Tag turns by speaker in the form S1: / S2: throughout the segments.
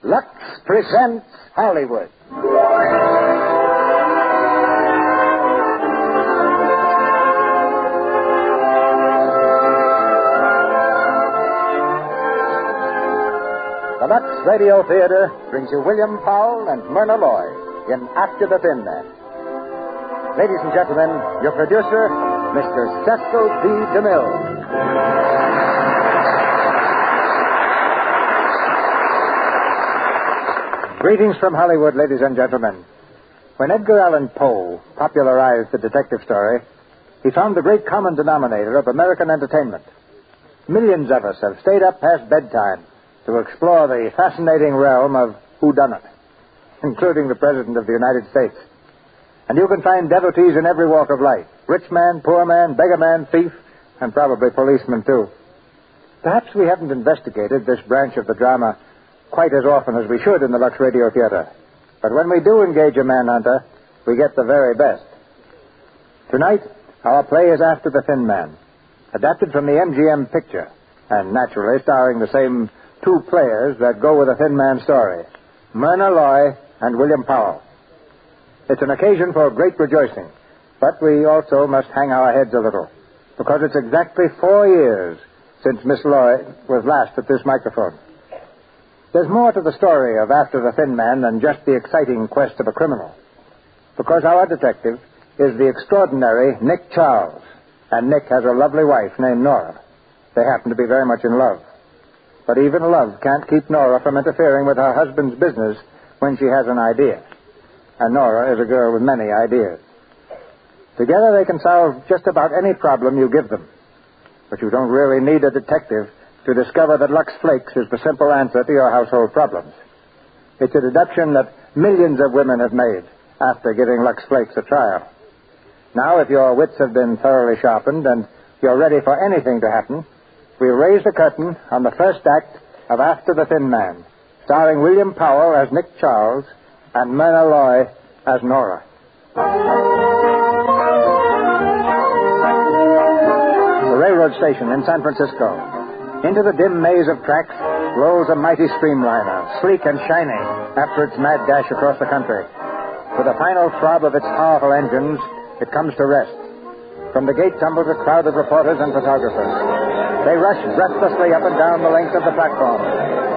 S1: Lux presents Hollywood. The Lux Radio Theater brings you William Powell and Myrna Loy in After the Thin Man. Ladies and gentlemen, your producer, Mr. Cecil B. DeMille. Greetings from Hollywood, ladies and gentlemen. When Edgar Allan Poe popularized the detective story, he found the great common denominator of American entertainment. Millions of us have stayed up past bedtime to explore the fascinating realm of whodunit, including the President of the United States. And you can find devotees in every walk of life, rich man, poor man, beggar man, thief, and probably policeman, too. Perhaps we haven't investigated this branch of the drama quite as often as we should in the Lux Radio Theater. But when we do engage a manhunter, we get the very best. Tonight, our play is After the Thin Man, adapted from the MGM picture, and naturally starring the same two players that go with a Thin Man story, Myrna Loy and William Powell. It's an occasion for great rejoicing, but we also must hang our heads a little, because it's exactly 4 years since Miss Loy was last at this microphone. There's more to the story of After the Thin Man than just the exciting quest of a criminal, because our detective is the extraordinary Nick Charles, and Nick has a lovely wife named Nora. They happen to be very much in love. But even love can't keep Nora from interfering with her husband's business when she has an idea. And Nora is a girl with many ideas. Together they can solve just about any problem you give them. But you don't really need a detective to discover that Lux Flakes is the simple answer to your household problems. It's a deduction that millions of women have made after giving Lux Flakes a trial. Now, if your wits have been thoroughly sharpened and you're ready for anything to happen, we'll raise the curtain on the first act of After the Thin Man, starring William Powell as Nick Charles and Myrna Loy as Nora. The railroad station in San Francisco. Into the dim maze of tracks rolls a mighty streamliner, sleek and shining after its mad dash across the country. With a final throb of its powerful engines, it comes to rest. From the gate tumbles a crowd of reporters and photographers. They rush breathlessly up and down the length of the platform,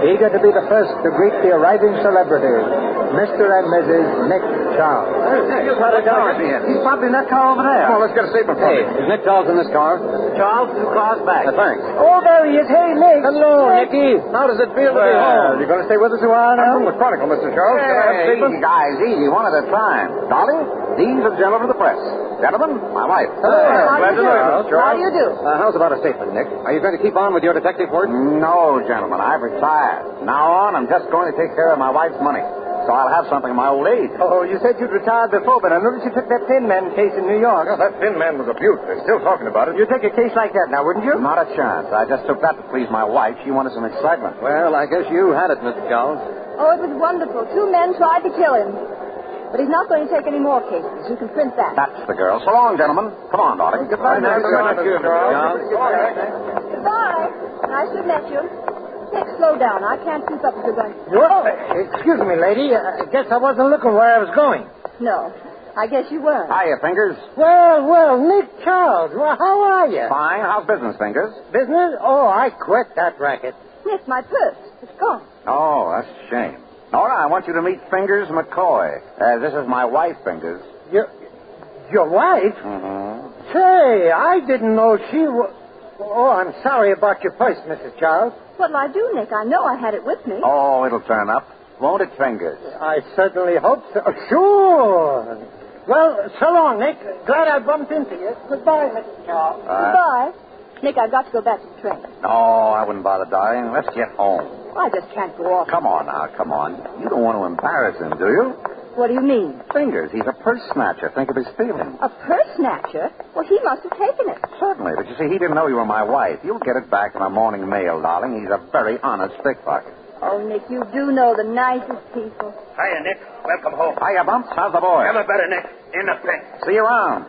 S1: eager to be the first to greet the arriving celebrities, Mr. and Mrs. Nick Charles.
S2: He's probably in that car over there.
S3: Come on, let's get a statement from him.
S1: Is Nick Charles in this car?
S2: Charles, 2 cars back.
S3: Thanks.
S2: Oh, there he is. Hey, Nick.
S1: Hello, Nicky. How does it feel to be home?
S3: You going to stay with us a while now? I'm from the Chronicle, Mr. Charles. Can I have a statement?
S2: Easy, guys, easy. One at a time. Dolly, these are gentlemen of the press. Gentlemen, my wife.
S3: Glad to know you, Mr. Charles.
S4: How do you do?
S1: How's about a statement, Nick? Are you going to keep on with your detective work?
S2: No, gentlemen, I've retired. Now on, I'm just going to take care of my wife's money. So I'll have something in my old age.
S4: Oh, you said you'd retired before, but I noticed you took that Thin Man case in New York.
S3: Well, that Thin Man was a beaut. They're still talking about it.
S4: You'd take a case like that now, wouldn't you?
S2: Not a chance. I just took that to please my wife. She wanted some excitement.
S1: Well, I guess you had it, Mr. Charles.
S5: Oh, it was wonderful. 2 men tried to kill him. But he's not going to take any more cases. You can print that.
S2: That's the girl. So long, gentlemen. Come on, Dolly.
S3: Goodbye, Mr. Charles.
S5: Goodbye. Nice to have met you. Nick, slow down. I can't keep up with the gun.
S4: Oh, excuse me, lady. I guess I wasn't looking where I was going.
S5: No, I guess you weren't.
S2: Hiya, Fingers.
S4: Well, Nick Charles. Well, how are you?
S2: Fine. How's business, Fingers?
S4: Business? Oh, I quit that racket.
S5: Nick, my purse. It's gone.
S2: Oh, that's a shame. Nora, I want you to meet Fingers McCoy. This is my wife, Fingers.
S4: Your wife?
S2: Mm-hmm.
S4: Say, I didn't know she was... Oh, I'm sorry about your purse, Mrs. Charles.
S5: What'll I do, Nick? I know I had it with me.
S2: Oh, it'll turn up. Won't it, Fingers?
S4: I certainly hope so. Sure. Well, so long, Nick. Glad I bumped into you. Goodbye, Mrs. Charles.
S5: Goodbye. Nick, I've got to go back to the train.
S2: No, I wouldn't bother, darling. Let's get home.
S5: I just can't go off.
S2: Come on now, come on. You don't want to embarrass him, do you?
S5: What do you mean?
S2: Fingers, he's a purse snatcher. Think of his feelings.
S5: A purse snatcher? Well, he must have taken it.
S2: Certainly, but you see, he didn't know you were my wife. You'll get it back in a morning mail, darling. He's a very honest pickpocket.
S5: Oh, Nick, you do know the nicest people.
S6: Hiya, Nick. Welcome home.
S2: Hiya, Bumps. How's the boy?
S6: Never better, Nick. In the pen.
S2: See you around.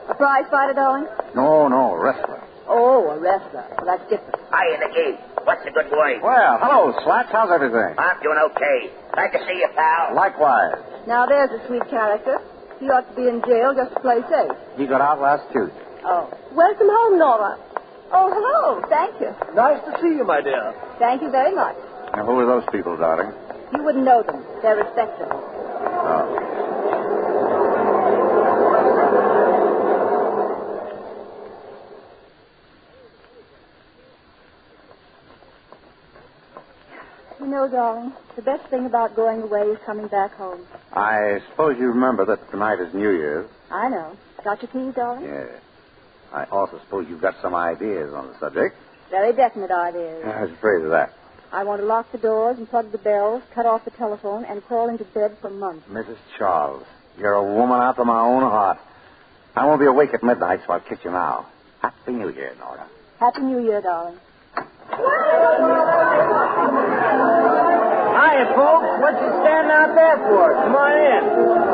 S5: A prize fighter, darling?
S2: No, wrestler.
S5: Oh, a wrestler. Well, that's different.
S6: Hiya, Nicky. What's the good boy?
S2: Well, hello, Slats. How's everything?
S6: I'm doing okay. Glad to see you, pal.
S2: Likewise.
S5: Now, there's a sweet character. He ought to be in jail just to play safe.
S2: He got out last Tuesday.
S5: Oh. Welcome home, Nora. Oh, hello. Thank you.
S7: Nice to see you, my dear.
S5: Thank you very much.
S2: Now, who are those people, darling?
S5: You wouldn't know them. They're respectable.
S2: Oh.
S5: You know, darling, the best thing about going away is coming back home.
S2: I suppose you remember that tonight is New Year's.
S5: I know. Got your keys, darling?
S2: Yes. I also suppose you've got some ideas on the subject.
S5: Very definite ideas.
S2: I was afraid of that.
S5: I want to lock the doors and plug the bells, cut off the telephone, and crawl into bed for months.
S2: Mrs. Charles, you're a woman after my own heart. I won't be awake at midnight, so I'll kiss you now. Happy New Year, Nora.
S5: Happy New Year, darling.
S4: Hiya, folks. What you standing out there for? Come on in.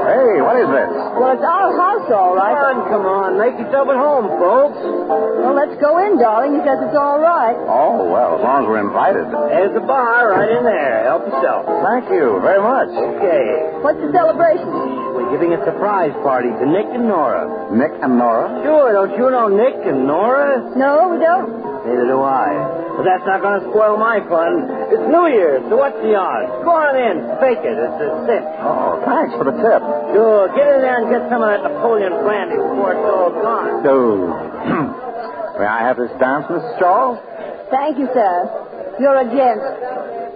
S2: Hey, what is this?
S5: Well, it's our house, all right.
S4: Come on. Make yourself at home, folks.
S5: Well, let's go in, darling. He says it's all right.
S2: Oh, well, as long as we're invited.
S4: There's the bar right in there. Help yourself.
S2: Thank you very much.
S4: Okay.
S5: What's the celebration?
S4: We're giving a surprise party to Nick and Nora.
S2: Nick and Nora?
S4: Sure, don't you know Nick and Nora?
S5: No, we don't.
S4: Neither do I. But that's not going to spoil my fun. It's New Year's, so what's the odds? Go on in. Fake it. It's a cinch.
S2: Oh, thanks for the tip.
S4: Sure. Get in there and get some of that Napoleon brandy before it's all gone.
S2: Oh. May I have this dance, Mrs. Charles?
S5: Thank you, sir. You're a gent.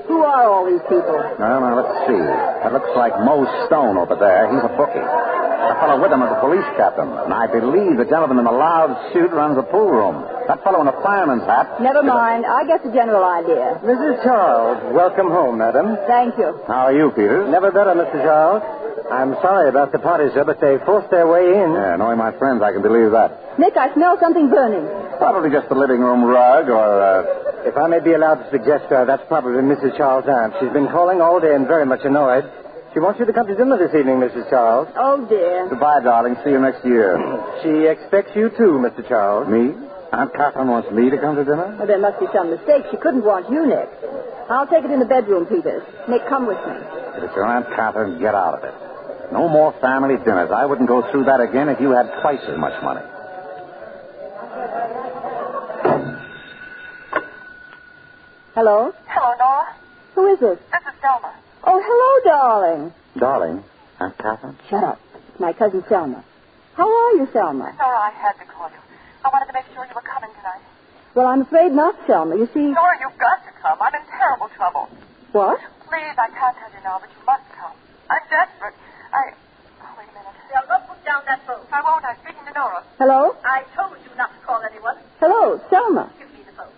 S5: Who are all these people?
S2: No, let's see. That looks like Mo Stone over there. He's a bookie. That fellow with him is a police captain. And I believe the gentleman in the loud suit runs the pool room. That fellow in a fireman's hat.
S5: Never mind. I get the general idea.
S1: Mrs. Charles, welcome home, madam.
S5: Thank you.
S2: How are you, Peters?
S1: Never better, Mr. Charles. I'm sorry about the party, sir, but they forced their way in.
S2: Yeah, knowing my friends, I can believe that.
S5: Nick, I smell something burning.
S2: Probably just the living room rug or,
S1: If I may be allowed to suggest, sir, that's probably Mrs. Charles' aunt. She's been calling all day and very much annoyed. She wants you to come to dinner this evening, Mrs. Charles.
S5: Oh, dear.
S2: Goodbye, darling. See you next year.
S1: She expects you too, Mr. Charles.
S2: Me? Aunt Catherine wants me to come to dinner?
S5: Well, there must be some mistake. She couldn't want you, Nick. I'll take it in the bedroom, Peters. Nick, come with me.
S2: If it's your Aunt Catherine, get out of it. No more family dinners. I wouldn't go through that again if you had twice as much money.
S5: Hello?
S8: Hello, Nora.
S5: Who is this?
S8: This is Selma.
S5: Oh, hello, darling.
S2: Darling, Aunt Catherine?
S5: Shut up. It's my cousin Selma. How are you, Selma?
S8: Nora, I had to call you. I wanted to make sure you were coming tonight.
S5: Well, I'm afraid not, Selma. You see...
S8: Nora, you've got to come. I'm in terrible trouble.
S5: What?
S8: Please, I can't tell you now, but you must come. I'm desperate. Oh, wait a minute.
S9: Selma, put down that phone.
S8: I won't. I'm speaking to Nora.
S5: Hello?
S9: I told you not to call anyone.
S5: Hello, Selma.
S9: Give me the phone.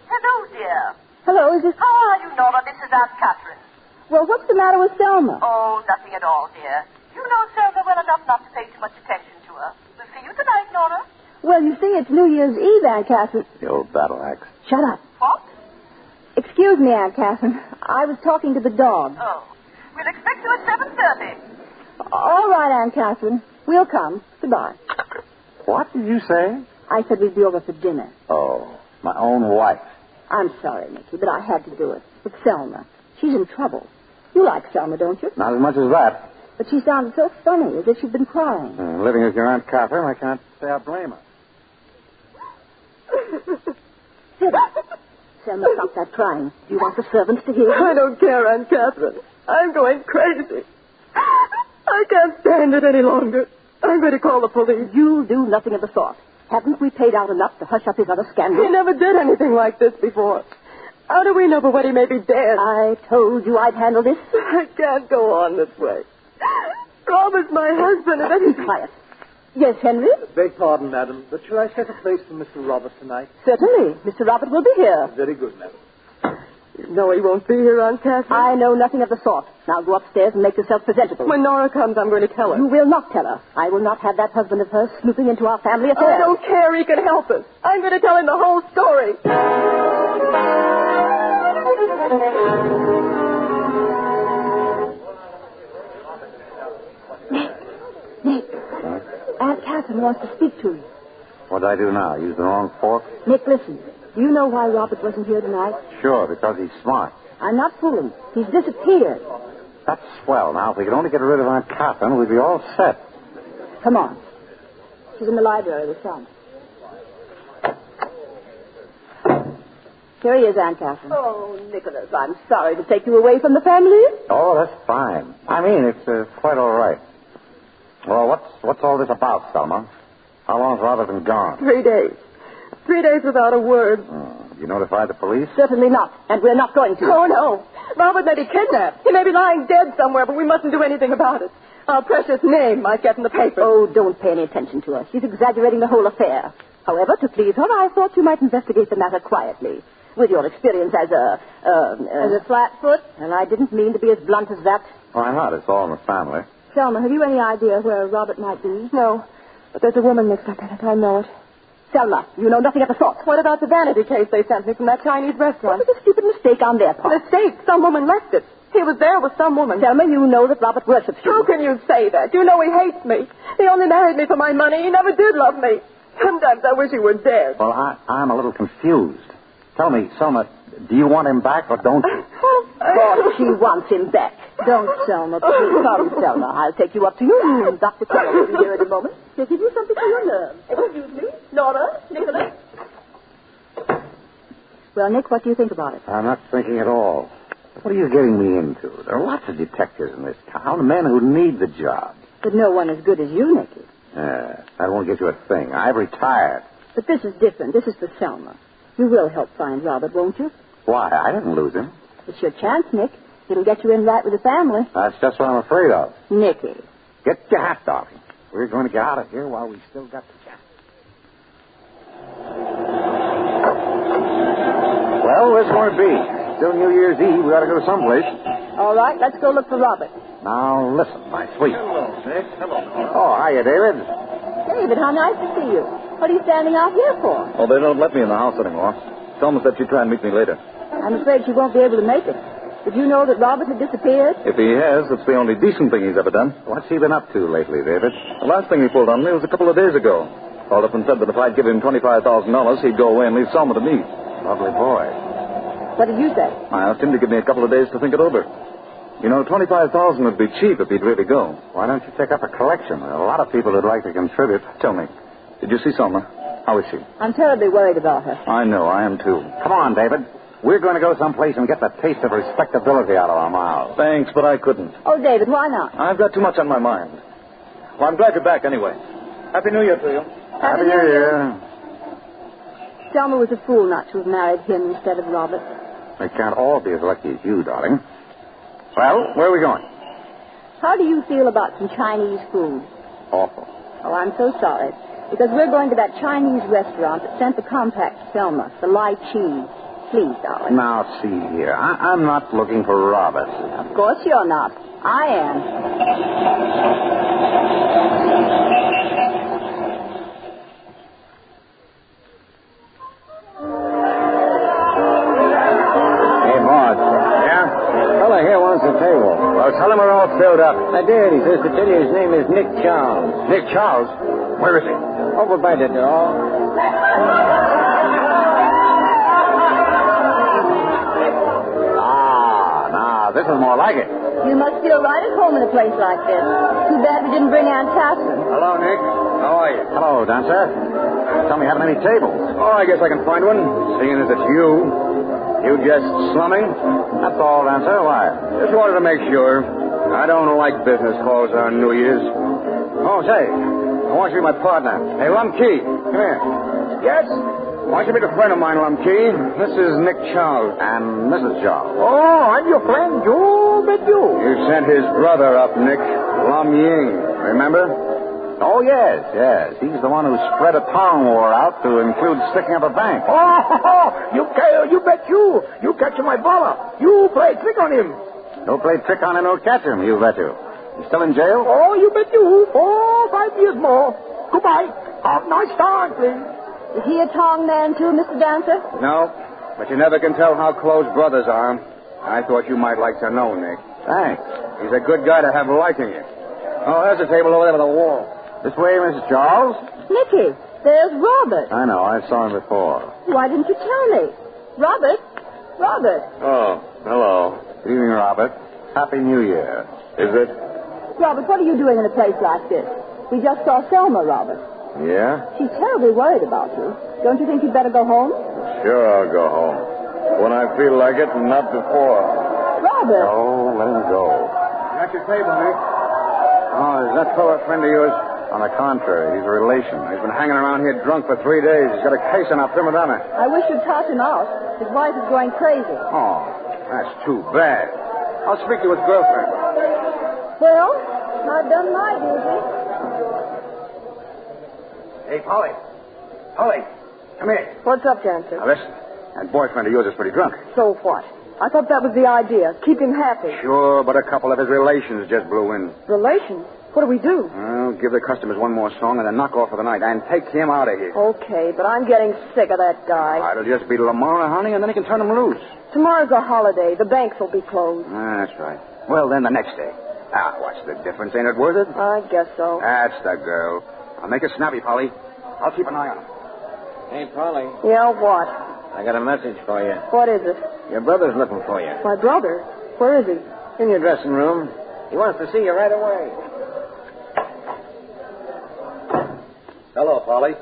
S8: Hello, dear.
S5: Hello, is this...
S8: How are you, Nora? This is Aunt Catherine.
S5: Well, what's the matter with Selma?
S8: Oh, nothing at all, dear. You know Selma well enough not to pay too much attention to her. We'll see you tonight, Nora.
S5: Well, you see, it's New Year's Eve, Aunt Catherine.
S2: The old battle axe.
S5: Shut up.
S8: What?
S5: Excuse me, Aunt Catherine. I was talking to the dog.
S8: Oh. We'll expect you at 7:30.
S5: All right, Aunt Catherine. We'll come. Goodbye.
S2: What did you say?
S5: I said we'd be over for dinner.
S2: Oh, my own wife.
S5: I'm sorry, Nicky, but I had to do it. With Selma. She's in trouble. You like Selma, don't you?
S2: Not as much as that.
S5: But she sounded so funny, as if she'd been crying.
S2: Living as your Aunt Catherine, I can't say I blame her.
S5: Sit up. Selma, stop that crying. Do you want the servants to hear you?
S10: I don't care, Aunt Catherine. I'm going crazy. I can't stand it any longer. I'm going to call the police.
S5: You'll do nothing of the sort. Haven't we paid out enough to hush up his other scandals?
S10: He never did anything like this before. How do we know but what he may be dead?
S5: I told you I'd handle this.
S10: I can't go on this way. Rob is my husband, and
S5: Be quiet. Yes, Henry?
S7: Beg pardon, madam, but shall I set a place for Mr. Roberts tonight?
S5: Certainly. Mr. Robert will be here.
S7: Very good, madam.
S10: You know he won't be here, Aunt Catherine.
S5: I know nothing of the sort. Now go upstairs and make yourself presentable.
S10: When Nora comes, I'm going to tell her.
S5: You will not tell her. I will not have that husband of hers snooping into our family affairs.
S10: I don't care. He can help us. I'm going to tell him the whole story.
S5: Nick. Aunt Catherine wants to speak to you.
S2: What'd I do now? Use the wrong fork?
S5: Nick, listen. Do you know why Robert wasn't here tonight?
S2: Sure, because he's smart.
S5: I'm not fooling. He's disappeared.
S2: That's swell. Now, if we could only get rid of Aunt Catherine, we'd be all set.
S5: Come on. She's in the library with Selma. Here he is, Aunt Catherine.
S10: Oh, Nicholas, I'm sorry to take you away from the family.
S2: Oh, that's fine. I mean, it's quite all right. Well, what's all this about, Selma? How long's Robert been gone?
S10: 3 days. 3 days without a word.
S2: You notified the police?
S5: Certainly not, and we're not going to.
S10: Oh, no. Robert may be kidnapped. He may be lying dead somewhere, but we mustn't do anything about it. Our precious name might get in the paper.
S5: Oh, don't pay any attention to her. She's exaggerating the whole affair. However, to please her, I thought you might investigate the matter quietly. With your experience as a flatfoot? And I didn't mean to be as blunt as that.
S2: Why not? It's all in the family.
S5: Selma, have you any idea where Robert might be?
S10: No, but there's a woman mixed up in it. I know it.
S5: Selma, you know nothing of the sort.
S10: What about the vanity case they sent me from that Chinese restaurant?
S5: What was a stupid mistake on their part?
S10: Mistake? Some woman left it. He was there with some woman.
S5: Selma, you know that Robert worships you.
S10: How can you say that? You know he hates me. He only married me for my money. He never did love me. Sometimes I wish he were dead.
S2: Well, I'm a little confused. Tell me, Selma, do you want him back or don't you?
S5: Oh, she wants him back. Don't, Selma. Please come, Selma. I'll take you up to your room. Dr. Keller will be here in a moment. He'll give you something for your nerves.
S10: Excuse me? Nora? Nicholas?
S5: Well, Nick, what do you think about it?
S2: I'm not thinking at all. What are you getting me into? There are lots of detectives in this town, men who need the job.
S5: But no one as good as you, Nicky.
S2: That won't get you a thing. I've retired.
S5: But this is different. This is for Selma. You will help find Robert, won't you?
S2: Why? I didn't lose him.
S5: It's your chance, Nick. It'll get you in right with the family.
S2: That's just what I'm afraid of.
S5: Nicky.
S2: Get your hat, darling. We're going to get out of here while we still got the chance. Well, where's it going to be? Still New Year's Eve. We ought to go someplace.
S5: All right, let's go look for Robert.
S2: Now, listen, my sweet.
S3: Hello, Nick. Hello.
S2: Oh, hiya, David.
S5: David, how nice to see you. What are you standing out here for?
S3: Oh, they don't let me in the house anymore. Selma said she'd try and meet me later.
S5: I'm afraid she won't be able to make it. Did you know that Robert had disappeared?
S3: If he has, it's the only decent thing he's ever done.
S2: What's he been up to lately, David?
S3: The last thing he pulled on me was a couple of days ago. Called up and said that if I'd give him $25,000, he'd go away and leave Selma to me.
S2: Lovely boy.
S5: What did you say?
S3: I asked him to give me a couple of days to think it over. You know, $25,000 would be cheap if he'd really go.
S2: Why don't you take up a collection? There are a lot of people who'd like to contribute.
S3: Tell me, did you see Selma? How is she?
S5: I'm terribly worried about her.
S3: I know, I am too.
S2: Come on, David. We're going to go someplace and get the taste of respectability out of our mouths.
S3: Thanks, but I couldn't.
S5: Oh, David, why not?
S3: I've got too much on my mind. Well, I'm glad you're back anyway. Happy New Year to you.
S2: Happy New Year.
S5: Selma was a fool not to have married him instead of Robert.
S2: They can't all be as lucky as you, darling. Well, where are we going?
S5: How do you feel about some Chinese food?
S2: Awful.
S5: Oh, I'm so sorry. Because we're going to that Chinese restaurant that sent the compact to Selma, the Lai Chi. Please, darling.
S2: Now, see here. I'm not looking for Robert.
S5: Of course you're not. I am.
S1: Hey, Maud.
S3: Yeah?
S1: Fella here wants a table.
S3: Well, tell him we're all filled up.
S1: I did. He says to tell you his name is Nick Charles.
S3: Nick Charles? Where is he?
S1: Over by the door.
S2: This is more like it.
S5: You must feel right at home in a place like this. Too bad we didn't bring Aunt Catherine.
S3: Hello, Nick. How are you?
S2: Hello, Dancer. Tell me, haven't any tables?
S3: Oh, I guess I can find one, seeing as it's you. You just slumming?
S2: That's all, Dancer. Why?
S3: Just wanted to make sure. I don't like business calls on New Year's. Oh, say, I want you to be my partner. Hey, Lum Key, come here. Yes? I want you to meet a friend of mine, Lum Key. This is Nick Charles.
S2: And Mrs. Charles.
S1: Oh, I'm your friend. You bet you.
S3: You sent his brother up, Nick. Lum Ying. Remember?
S2: Oh, yes. He's the one who spread a tongue war out to include sticking up a bank.
S1: Oh, you bet you. You catch my baller. You play trick on him.
S2: Don't play trick on him, don't catch him, you bet you. You still in jail?
S1: Oh, you bet you. 4 5 years more. Goodbye. Have a nice time, please.
S5: Is he a Tong man, too, Mr. Dancer?
S3: No, but you never can tell how close brothers are. I thought you might like to know, Nick.
S2: Thanks.
S3: He's a good guy to have liking you. Oh, there's a table over there by the wall.
S2: This way, Mrs. Charles.
S5: Nicky, There's Robert.
S2: I know. I saw him before.
S5: Why didn't you tell me? Robert? Robert.
S3: Oh, hello.
S2: Good evening, Robert. Happy New Year.
S3: Is it?
S5: Robert, what are you doing in a place like this? We just saw Selma, Robert.
S3: Yeah?
S5: She's terribly worried about you. Don't you think you'd better go home?
S3: Sure, I'll go home. When I feel like it, and not before.
S5: Robert.
S2: Oh, let him go.
S3: At your table, Nick. Oh, is that fellow a friend of yours?
S2: On the contrary, he's a relation.
S3: He's been hanging around here drunk for 3 days. He's got a case on our prima donna.
S5: I wish you'd toss him out. His wife is going crazy.
S3: Oh, that's too bad. I'll speak to his girlfriend.
S5: Well, I've done my duty.
S3: Hey, Polly. Polly, come here.
S10: What's up, Dancer?
S3: Now, listen. That boyfriend of yours is pretty drunk.
S10: So what? I thought that was the idea. Keep him happy.
S3: Sure, but a couple of his relations just blew in.
S10: Relations? What do we do?
S3: Well, give the customers one more song and then knock off for the night and take him out of here.
S10: Okay, but I'm getting sick of that guy.
S3: It'll just be tomorrow, honey, and then he can turn him loose.
S10: Tomorrow's a holiday. The banks will be closed.
S3: That's right. Well, then the next day. What's the difference? Ain't it worth it?
S10: I guess so.
S3: That's the girl. I'll make it snappy, Polly. I'll keep an eye on her.
S11: Hey, Polly,
S10: Yeah, what?
S11: I got a message for you.
S10: What is it?
S11: Your brother's looking for you.
S10: My brother? Where is he?
S11: In your dressing room. He wants to see you right away.
S12: Hello, Polly.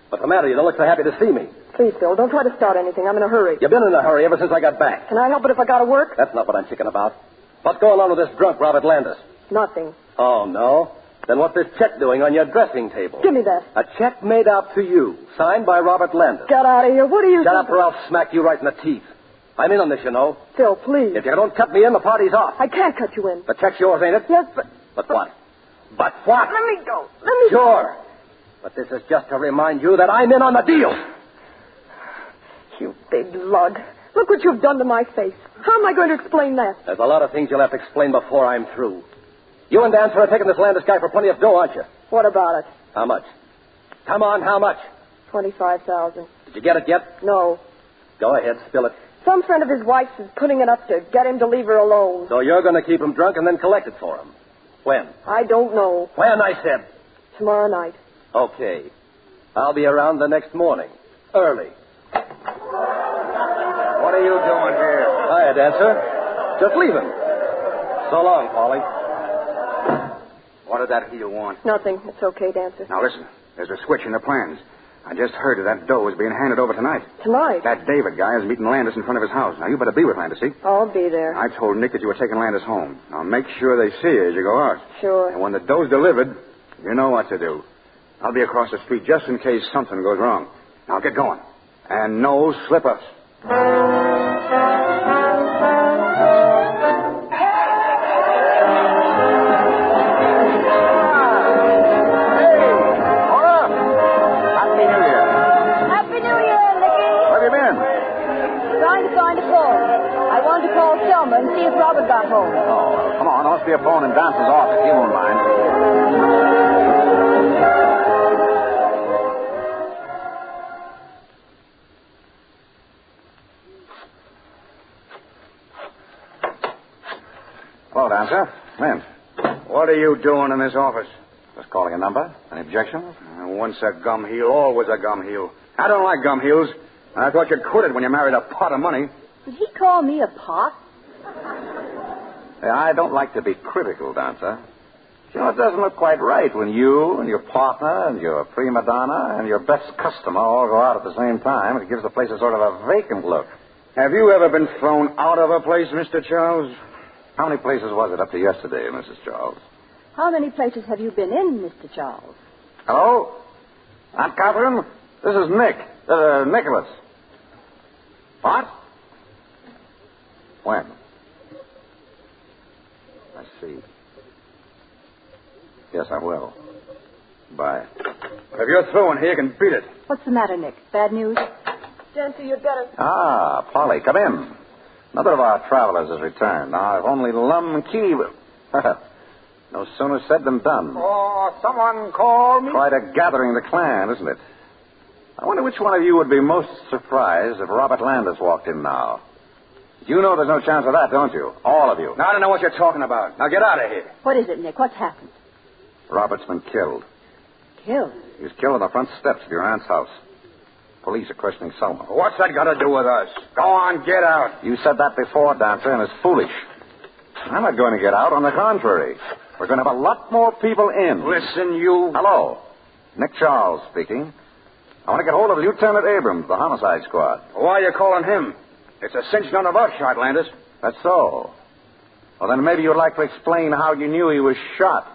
S12: What's the matter? You don't look so happy to see me.
S10: Please, Phil, don't try to start anything. I'm in a hurry.
S12: You've been in a hurry ever since I got back.
S10: Can I help it if I gotta work?
S12: That's not what I'm chicken about. What's going on with this drunk Robert Landis?
S10: Nothing.
S12: Oh, no? Then what's this check doing on your dressing table?
S10: Give me that.
S12: A check made out to you, signed by Robert Landis.
S10: Get out of here. What are you...
S12: Shut up or I'll smack you right in the teeth. I'm in on this, you know.
S10: Phil, please.
S12: If you don't cut me in, the party's off.
S10: I can't cut you in.
S12: The check's yours, ain't it?
S10: Yes, but...
S12: But what? But what?
S10: Let me go. Let me...
S12: Sure. But this is just to remind you that I'm in on the deal.
S10: You big lug. Look what you've done to my face. How am I going to explain that?
S12: There's a lot of things you'll have to explain before I'm through. You and Dancer are taking this Landis guy for plenty of dough, aren't you?
S10: What about it?
S12: How much? Come on, how much?
S10: 25,000.
S12: Did you get it yet?
S10: No.
S12: Go ahead, spill it.
S10: Some friend of his wife's is putting it up to get him to leave her alone.
S12: So you're going to keep him drunk and then collect it for him. When?
S10: I don't know.
S12: When, I said?
S10: Tomorrow night.
S12: Okay. I'll be around the next morning. Early.
S3: What are you doing here?
S12: Hiya, Dancer. Just leaving. So long, Polly.
S3: What did that heel want?
S10: Nothing. It's okay, Dancer.
S3: Now, listen. There's a switch in the plans. I just heard that dough is being handed over tonight.
S10: Tonight?
S3: That David guy is meeting Landis in front of his house. Now, you better be with Landis, see?
S10: I'll be there.
S3: I told Nick that you were taking Landis home. Now, make sure they see you as you go out.
S10: Sure.
S3: And when the dough's delivered, you know what to do. I'll be across the street just in case something goes wrong. Now, get going. And no slip-ups.
S5: And see if Robert got home.
S2: Oh, come on. There must be a phone in Dancer's office. You won't mind. Hello, Dancer. Lynn.
S3: What are you doing in this office?
S2: Just calling a number. Any objections?
S3: Once a gum heel, always a gum heel. I don't like gum heels. I thought you'd quit it when you married a pot of money.
S5: Did he call me a pot?
S2: I don't like to be critical, Dancer. You know, it doesn't look quite right when you and your partner and your prima donna and your best customer all go out at the same time. It gives the place a sort of a vacant look.
S3: Have you ever been thrown out of a place, Mr. Charles?
S2: How many places was it up to yesterday, Mrs. Charles?
S5: How many places have you been in, Mr. Charles?
S2: Hello? Aunt Catherine? This is Nick. Nicholas. What? When? I see. Yes, I will. Bye.
S3: If you're through in here, you can beat it.
S5: What's the matter, Nick? Bad news?
S10: Dancer, you'd better...
S2: Ah, Polly, come in. Another of our travelers has returned. Now, if only Lum Key... No sooner said than done.
S4: Oh, someone called me?
S2: Quite a gathering of the clan, isn't it? I wonder which one of you would be most surprised if Robert Landis walked in now. You know there's no chance of that, don't you? All of you.
S3: Now, I don't know what you're talking about. Now, get out of here.
S5: What is it, Nick? What's happened?
S2: Robert's been killed.
S5: Killed?
S2: He was killed on the front steps of your aunt's house. Police are questioning Selma.
S3: What's that got to do with us? Go on, get out.
S2: You said that before, Dancer, and it's foolish. I'm not going to get out. On the contrary. We're going to have a lot more people in.
S3: Listen, you...
S2: Hello. Nick Charles speaking. I want to get hold of Lieutenant Abrams, the homicide squad.
S3: Why are you calling him? It's a cinch none of us shot Landis.
S2: That's so. Well, then maybe you'd like to explain how you knew he was shot.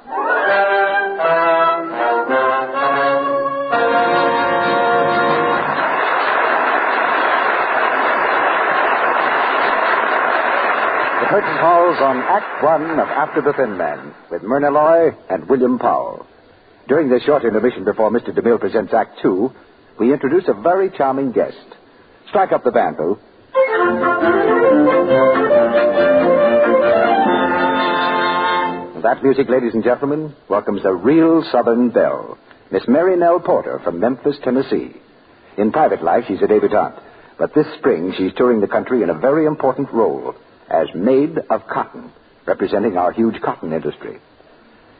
S1: The curtain falls on Act One of After the Thin Man with Myrna Loy and William Powell. During this short intermission before Mr. DeMille presents Act Two, we introduce a very charming guest. Strike up the band, Lou. That music, ladies and gentlemen, welcomes a real Southern belle, Miss Mary Nell Porter from Memphis, Tennessee. In private life, she's a debutante, but this spring she's touring the country in a very important role as Maid of Cotton, representing our huge cotton industry.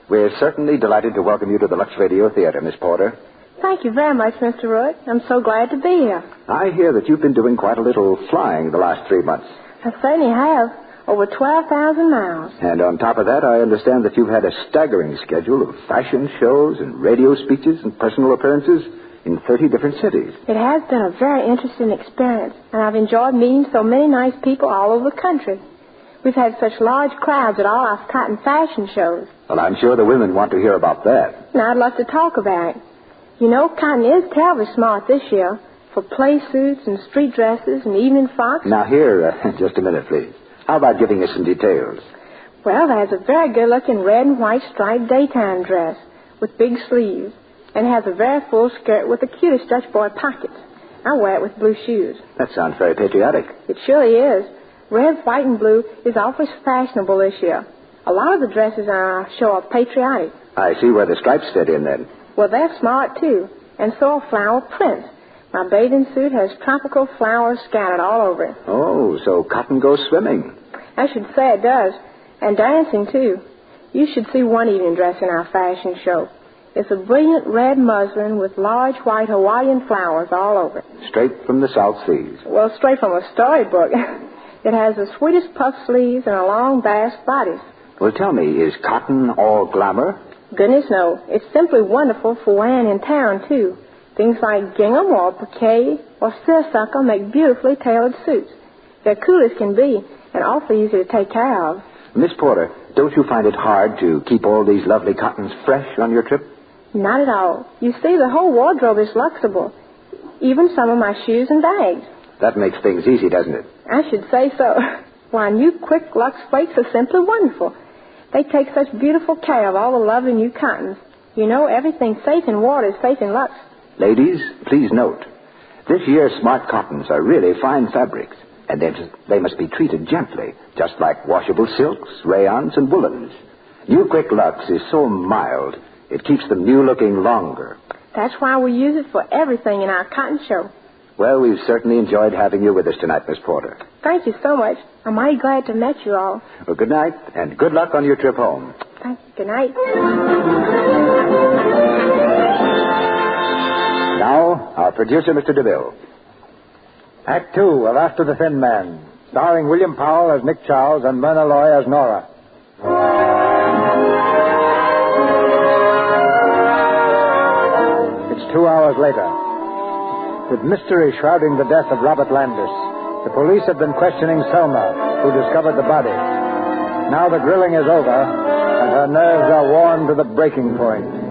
S1: We're certainly delighted to welcome you to the Lux Radio Theater, Miss Porter.
S10: Thank you very much, Mr. Roy. I'm so glad to be here.
S1: I hear that you've been doing quite a little flying the last 3 months.
S10: I certainly have. Over 12,000 miles.
S1: And on top of that, I understand that you've had a staggering schedule of fashion shows and radio speeches and personal appearances in 30 different cities.
S10: It has been a very interesting experience, and I've enjoyed meeting so many nice people all over the country. We've had such large crowds at all our cotton fashion shows.
S1: Well, I'm sure the women want to hear about that.
S10: And I'd love to talk about it. You know, cotton is terribly smart this year for play suits and street dresses and evening frocks.
S1: Now, here, just a minute, please. How about giving us some details?
S10: Well, there's a very good-looking red and white striped daytime dress with big sleeves, and has a very full skirt with the cutest Dutch boy pockets. I wear it with blue shoes.
S1: That sounds very patriotic.
S10: It surely is. Red, white, and blue is awfully fashionable this year. A lot of the dresses on our show are patriotic.
S1: I see where the stripes fit in, then.
S10: Well, they're smart, too, and so are flower prints. My bathing suit has tropical flowers scattered all over it.
S1: Oh, so cotton goes swimming.
S10: I should say it does. And dancing, too. You should see one evening dress in our fashion show. It's a brilliant red muslin with large white Hawaiian flowers all over it.
S1: Straight from the South Seas.
S10: Well, straight from a storybook. It has the sweetest puff sleeves and a long basque body.
S1: Well, tell me, is cotton all glamour?
S10: Goodness, no. It's simply wonderful for wearing in town, too. Things like gingham or piquet or seersucker make beautifully tailored suits. They're cool as can be and awfully easy to take care of.
S1: Miss Porter, don't you find it hard to keep all these lovely cottons fresh on your trip?
S10: Not at all. You see, the whole wardrobe is flexible. Even some of my shoes and bags.
S1: That makes things easy, doesn't it?
S10: I should say so. Why, new Quick Lux Flakes are simply wonderful. They take such beautiful care of all the lovely new cottons. You know, everything safe in water is safe in Lux.
S1: Ladies, please note, this year's smart cottons are really fine fabrics, and they must be treated gently, just like washable silks, rayons, and woolens. New Quick Lux is so mild, it keeps them new-looking longer.
S10: That's why we use it for everything in our cotton show.
S1: Well, we've certainly enjoyed having you with us tonight, Miss Porter.
S10: Thank you so much. I'm mighty glad to meet you all.
S1: Well, good night, and good luck on your trip home.
S10: Thank you. Good night.
S1: Now, our producer, Mr. DeMille. Act Two of After the Thin Man, starring William Powell as Nick Charles and Myrna Loy as Nora. It's 2 hours later. With mystery shrouding the death of Robert Landis, the police have been questioning Selma, who discovered the body. Now the grilling is over, and her nerves are worn to the breaking point.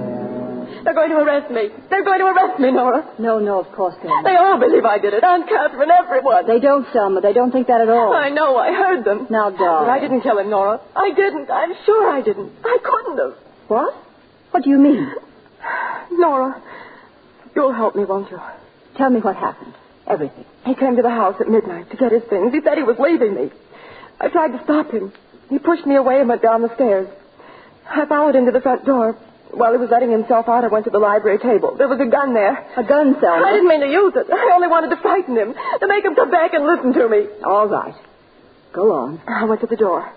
S10: They're going to arrest me. They're going to arrest me, Nora.
S5: No, of course they don't.
S10: They all believe I did it. Aunt Catherine, everyone.
S5: They don't, Selma. They don't think that at all.
S10: I know. I heard them.
S5: Now, darling.
S10: But I didn't kill him, Nora. I didn't. I'm sure I didn't. I couldn't have.
S5: What? What do you mean?
S10: Nora, you'll help me, won't you?
S5: Tell me what happened. Everything.
S10: He came to the house at midnight to get his things. He said he was leaving me. I tried to stop him. He pushed me away and went down the stairs. I followed him to the front door. While he was letting himself out, I went to the library table. There was a gun there.
S5: A gun, Selma?
S10: I didn't mean to use it. I only wanted to frighten him, to make him come back and listen to me.
S5: All right. Go on.
S10: I went to the door.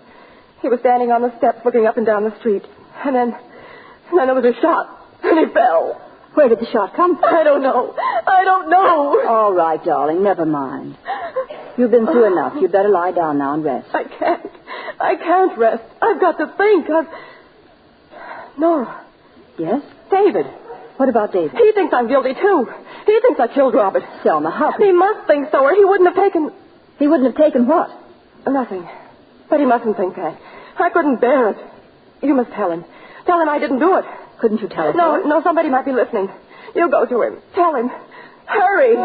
S10: He was standing on the steps looking up and down the street. And then there was a shot, and he fell.
S5: Where did the shot come from?
S10: I don't know. I don't know.
S5: All right, darling, never mind. You've been through enough. You'd better lie down now and rest.
S10: I can't rest. I've got to think. Nora.
S5: Yes?
S10: David.
S5: What about David?
S10: He thinks I'm guilty, too. He thinks I killed Robert.
S5: Selma, how can...
S10: He must think so, or he wouldn't have taken...
S5: He wouldn't have taken what?
S10: Nothing. But he mustn't think that. I couldn't bear it. You must tell him. Tell him I didn't do it.
S5: Couldn't you tell him?
S10: No, somebody might be listening. You go to him. Tell him. Hurry.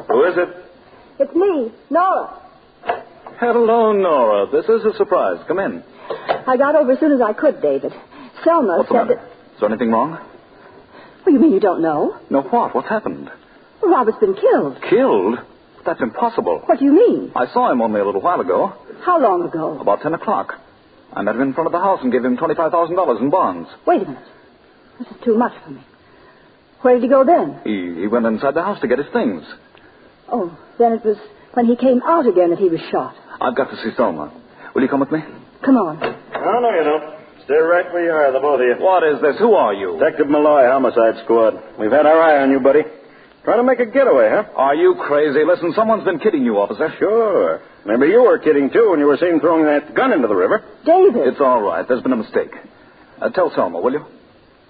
S13: Who is it?
S5: It's me, Nora.
S13: Hello, Nora. This is a surprise. Come in.
S5: I got over as soon as I could, David. Selma
S13: What's the
S5: said
S13: matter?
S5: that...
S13: Is there anything wrong?
S5: Well, you mean you don't know?
S13: No, what? What's happened?
S5: Well, Robert's been killed.
S13: Killed? That's impossible.
S5: What do you mean?
S13: I saw him only a little while ago.
S5: How long ago?
S13: About 10 o'clock. I met him in front of the house and gave him $25,000 in bonds.
S5: Wait a minute. This is too much for me. Where did he go then?
S13: He went inside the house to get his things.
S5: Oh, then it was when he came out again that he was shot.
S13: I've got to see Selma. Will you come with me?
S5: Come on.
S14: No, you don't. Stay right where you are, the both of you.
S13: What is this? Who are you?
S14: Detective Malloy, Homicide Squad. We've had our eye on you, buddy. Trying to make a getaway, huh?
S13: Are you crazy? Listen, someone's been kidding you, officer.
S14: Sure. Maybe you were kidding, too, when you were seen throwing that gun into the river.
S5: David.
S13: It's all right. There's been a mistake. Tell Selma, will you?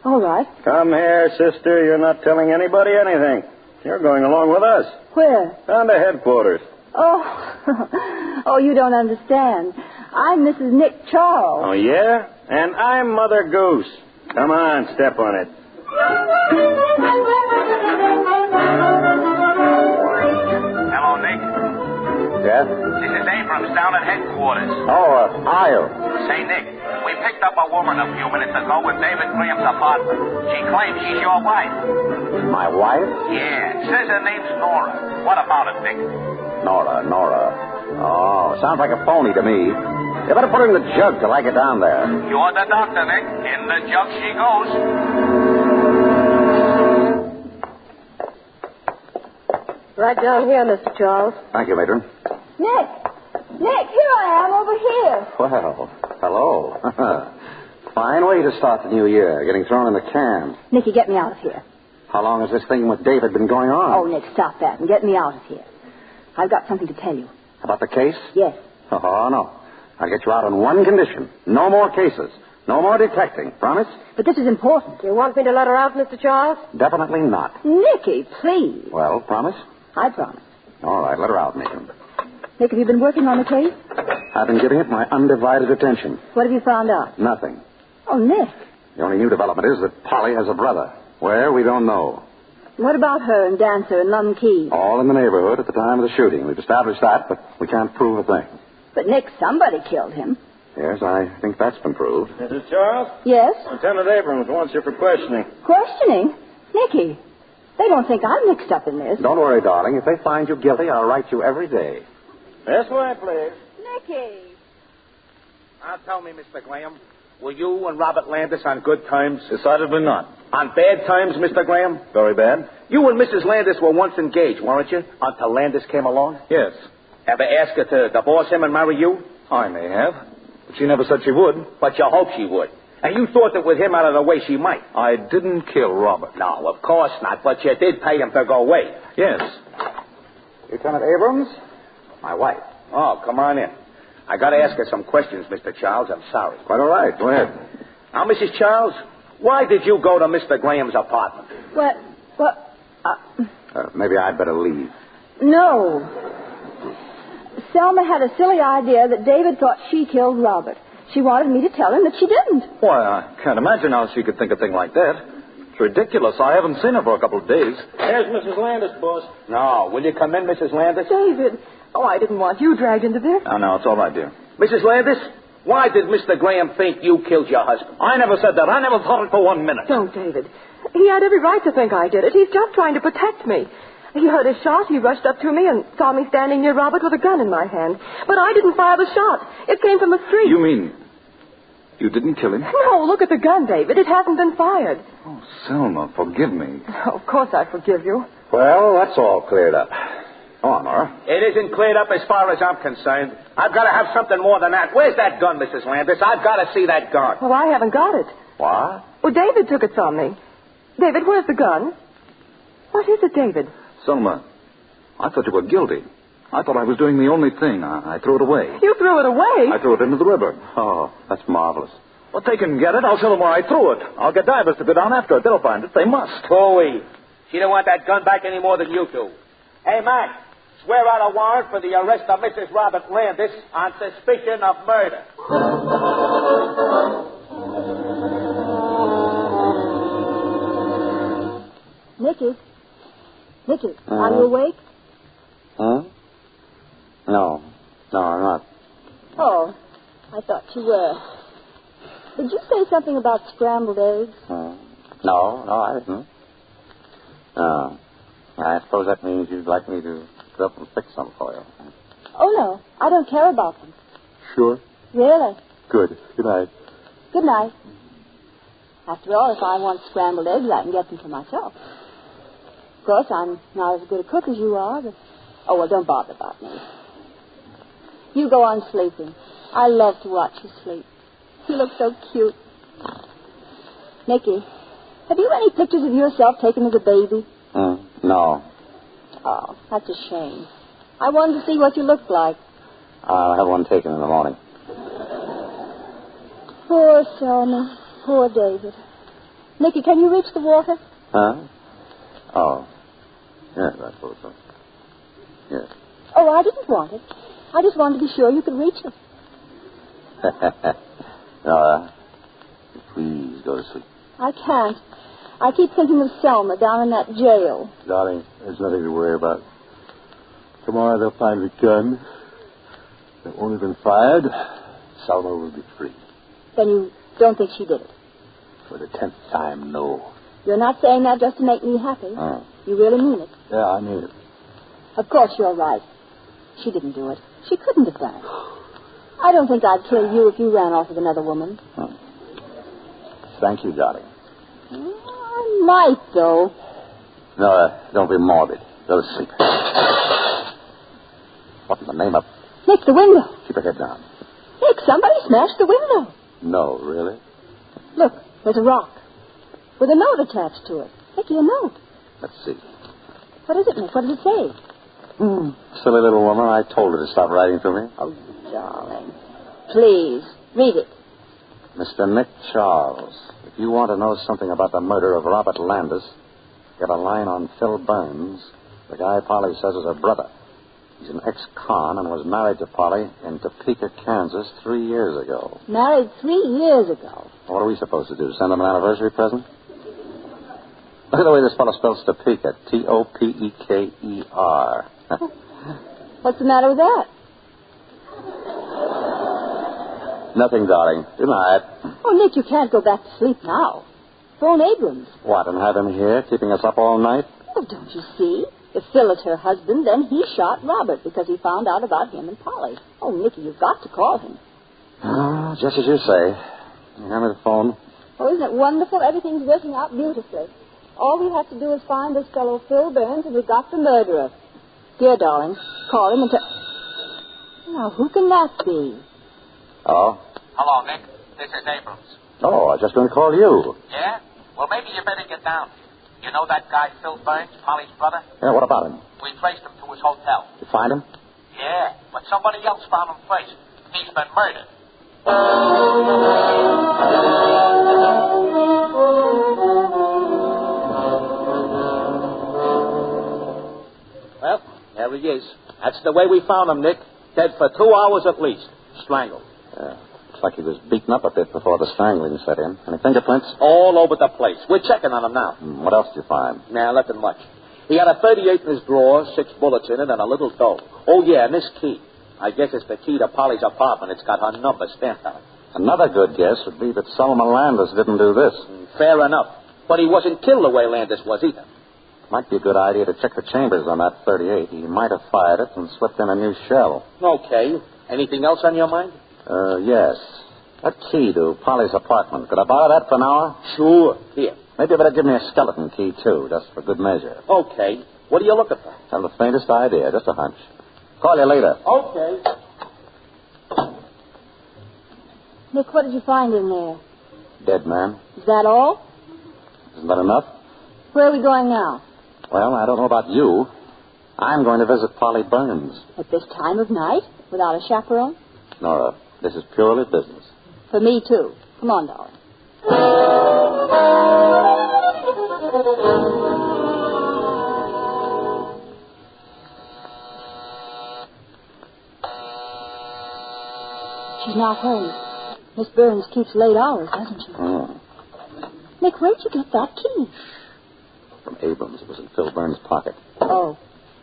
S5: All right.
S14: Come here, sister. You're not telling anybody anything. You're going along with us.
S5: Where?
S14: Down to headquarters.
S5: Oh, oh, you don't understand. I'm Mrs. Nick Charles.
S14: Oh, yeah? And I'm Mother Goose. Come on, step on it.
S15: Hello, Nick.
S2: Yes?
S15: This is Abrams down at headquarters.
S2: Oh, are you?
S15: Say, Nick, we picked up a woman a few minutes ago in David Graham's apartment. She claims she's your wife.
S2: My wife?
S15: Yeah, says her name's Nora. What about it, Nick?
S2: Nora. Oh, sounds like a phony to me. You better put her in the jug till I get down there.
S15: You're the doctor, Nick. In the jug she goes.
S10: Right down here, Mr. Charles.
S2: Thank you, Matron.
S5: Nick, here I am over here.
S2: Well, hello. Fine way to start the new year, getting thrown in the can.
S5: Nicky, get me out of here.
S2: How long has this thing with David been going on?
S5: Oh, Nick, stop that and get me out of here. I've got something to tell you.
S2: About the case?
S5: Yes.
S2: Oh, no. I'll get you out on one condition. No more cases. No more detecting. Promise?
S5: But this is important.
S10: You want me to let her out, Mr. Charles?
S2: Definitely not.
S5: Nicky, please.
S2: Well, promise?
S5: I promise.
S2: All right, let her out, Nathan.
S5: Nick, have you been working on the case?
S2: I've been giving it my undivided attention.
S5: What have you found out?
S2: Nothing.
S5: Oh, Nick.
S2: The only new development is that Polly has a brother. Where, we don't know.
S5: What about her and Dancer and Lum Key?
S2: All in the neighborhood at the time of the shooting. We've established that, but we can't prove a thing.
S5: But, Nick, somebody killed him.
S2: Yes, I think that's been proved.
S14: Mrs. Charles?
S5: Yes?
S14: Lieutenant Abrams wants you for questioning.
S5: Questioning? Nicky, they don't think I'm mixed up in this.
S2: Don't worry, darling. If they find you guilty, I'll write you every day.
S14: This way, please.
S5: Nicky.
S3: Now tell me, Mr. Graham, were you and Robert Landis on good terms?
S13: Decidedly not.
S3: On bad terms, Mr. Graham?
S13: Very bad?
S3: You and Mrs. Landis were once engaged, weren't you? Until Landis came along?
S13: Yes.
S3: Ever ask her to divorce him and marry you?
S13: I may have. But she never said she would.
S3: But you hoped she would. And you thought that with him out of the way, she might.
S13: I didn't kill Robert.
S3: No, of course not. But you did pay him to go away.
S13: Yes.
S2: Lieutenant Abrams? My wife.
S3: Oh, come on in. I got to ask her some questions, Mr. Charles. I'm sorry.
S2: Quite all right. Go ahead.
S3: Now, Mrs. Charles, why did you go to Mr. Graham's apartment?
S5: What?
S2: Maybe I'd better leave.
S5: No. Selma had a silly idea that David thought she killed Robert. She wanted me to tell him that she didn't.
S13: Why, I can't imagine how she could think a thing like that. It's ridiculous. I haven't seen her for a couple of days.
S14: There's Mrs. Landis, boss.
S3: No. Will you come in, Mrs. Landis?
S10: David. Oh, I didn't want you dragged into this.
S13: Oh, no, it's all right, dear.
S3: Mrs. Landis, why did Mr. Graham think you killed your husband?
S13: I never said that. I never thought it for 1 minute.
S10: Don't, David. He had every right to think I did it. He's just trying to protect me. He heard a shot. He rushed up to me and saw me standing near Robert with a gun in my hand. But I didn't fire the shot. It came from the street.
S13: You mean you didn't kill him?
S10: No, look at the gun, David. It hasn't been fired.
S13: Oh, Selma, forgive me.
S10: Oh, of course I forgive you.
S2: Well, that's all cleared up. Go on, Nora.
S15: It isn't cleared up as far as I'm concerned. I've got to have something more than that. Where's that gun, Mrs. Landis? I've got to see that gun.
S10: Well, I haven't got it.
S2: What?
S10: Well, David took it from me. David, where's the gun? What is it, David?
S13: Selma, I thought you were guilty. I thought I was doing the only thing. I threw it away.
S10: You threw it away?
S13: I threw it into the river.
S2: Oh, that's marvelous.
S13: Well, take it and get it. I'll show them where I threw it. I'll get divers to go down after it. They'll find it. They must.
S15: Chloe, she don't want that gun back any more than you do. Hey, Mac, swear out a warrant for the arrest of Mrs. Robert Landis on suspicion of murder.
S5: Nicky, are you awake?
S2: Huh? No, I'm not.
S5: Oh, I thought you were. Did you say something about scrambled eggs?
S2: No, I didn't. I suppose that means you'd like me to go up and fix some for you.
S5: Oh, no, I don't care about them.
S2: Sure?
S5: Really?
S2: Good. Good night.
S5: Good night. After all, if I want scrambled eggs, I can get them for myself. Of course, I'm not as good a cook as you are, but... Oh, well, don't bother about me. You go on sleeping. I love to watch you sleep. You look so cute. Nicky, have you any pictures of yourself taken as a baby?
S2: No.
S5: Oh, that's a shame. I wanted to see what you looked like.
S2: I'll have one taken in the morning.
S5: Poor Selma. Poor David. Nicky, can you reach the water?
S2: Huh? Oh. Yes, I suppose so. Yes.
S5: Oh, I didn't want it. I just wanted to be sure you could reach it.
S2: Nora, please go to sleep.
S5: I can't. I keep thinking of Selma down in that jail.
S2: Darling, there's nothing to worry about. Tomorrow they'll find the gun. It won't have been fired. Selma will be free.
S5: Then you don't think she did it?
S2: For the 10th time, no.
S5: You're not saying that just to make me happy. You really mean it?
S2: Yeah, I mean it.
S5: Of course you're right. She didn't do it. She couldn't have done it. I don't think I'd kill you if you ran off with another woman.
S2: Thank you, darling.
S5: I might, though.
S2: Nora, don't be morbid. Go to sleep. What in the name of...
S5: Nick, the window.
S2: Keep your head down.
S5: Nick, somebody smashed the window.
S2: No, really?
S5: Look, there's a rock with a note attached to it. Nicky, a note.
S2: Let's see.
S5: What is it, Nick? What does it say?
S2: Silly little woman. I told her to stop writing to me.
S5: Oh, darling. Please, read it.
S2: Mr. Nick Charles, if you want to know something about the murder of Robert Landis, get a line on Phil Burns, the guy Polly says is her brother. He's an ex-con and was married to Polly in Topeka, Kansas 3 years ago.
S5: Married 3 years ago?
S2: What are we supposed to do, send him an anniversary present? Look at the way this fellow spells Topeka, Topeker.
S5: What's the matter with that?
S2: Nothing, darling. Good night.
S5: Oh, Nick, you can't go back to sleep now. Phone Abrams.
S2: What, and have him here, keeping us up all night?
S5: Oh, don't you see? If Phil is her husband, then he shot Robert because he found out about him and Polly. Oh, Nicky, you've got to call him.
S2: Oh, just as you say. Hand me the phone.
S5: Oh, isn't it wonderful? Everything's working out beautifully. All we have to do is find this fellow Phil Burns, and we've got the murderer. Dear darling, call him and tell... Now, who can that be?
S2: Hello?
S15: Hello, Nick. This is Abrams.
S2: Oh, I was just going to call you.
S15: Yeah? Well, maybe you better get down. You know that guy, Phil Burns, Polly's brother?
S2: Yeah, what about him?
S15: We traced him to his hotel.
S2: You find him?
S15: Yeah, but somebody else found him first. He's been murdered.
S12: Well, there he is. That's the way we found him, Nick. Dead for 2 hours at least. Strangled.
S2: Yeah. Looks like he was beaten up a bit before the strangling set in. Any fingerprints?
S12: All over the place. We're checking on him now.
S2: What else did you find?
S12: Nah, nothing much. He had a .38 in his drawer, 6 bullets in it, and a little dough. Oh, yeah, and this key. I guess it's the key to Polly's apartment. It's got her number stamped on it.
S2: Another good guess would be that Selma Landis didn't do this.
S12: Fair enough. But he wasn't killed the way Landis was either.
S2: Might be a good idea to check the chambers on that .38. He might have fired it and slipped in a new shell.
S12: Okay. Anything else on your mind?
S2: Yes. That key to Polly's apartment. Could I borrow that for an hour?
S12: Sure. Here.
S2: Maybe you better give me a skeleton key, too, just for good measure.
S12: Okay. What are you looking for?
S2: Haven't the faintest idea. Just a hunch. Call you later.
S12: Okay.
S5: Nick, what did you find in there?
S2: Dead man.
S5: Is that all?
S2: Isn't that enough?
S5: Where are we going now?
S2: Well, I don't know about you. I'm going to visit Polly Burns.
S5: At this time of night? Without a chaperone?
S2: Nora, this is purely business.
S5: For me, too. Come on, darling. She's not home. Miss Burns keeps late hours, doesn't she? Nick, where'd you get that key?
S2: From Abrams. It was in Phil Burns' pocket.
S5: Oh,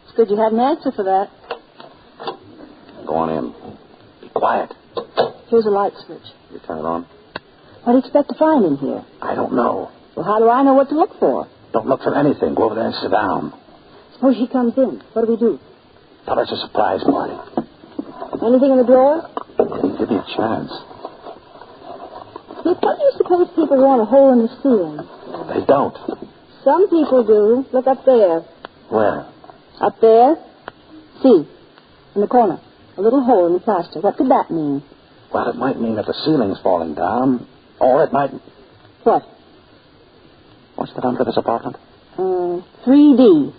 S5: it's good you had an answer for that.
S2: Go on in. Be quiet.
S5: Here's a light switch.
S2: You turn it on?
S5: What do you expect to find in here?
S2: I don't know.
S5: Well, how do I know what to look for?
S2: Don't look for anything. Go over there and sit down.
S5: Suppose she comes in. What do we do?
S2: Tell her it's a surprise party.
S5: Anything in the drawer?
S2: Didn't give me a chance.
S5: Nick, what do you suppose people want a hole in the ceiling?
S2: They don't.
S5: Some people do. Look up there.
S2: Where?
S5: Up there. See. In the corner. A little hole in the plaster. What could that mean?
S2: Well, it might mean that the ceiling's falling down. Or it might...
S5: What?
S2: What's the number of this apartment?
S5: 3D.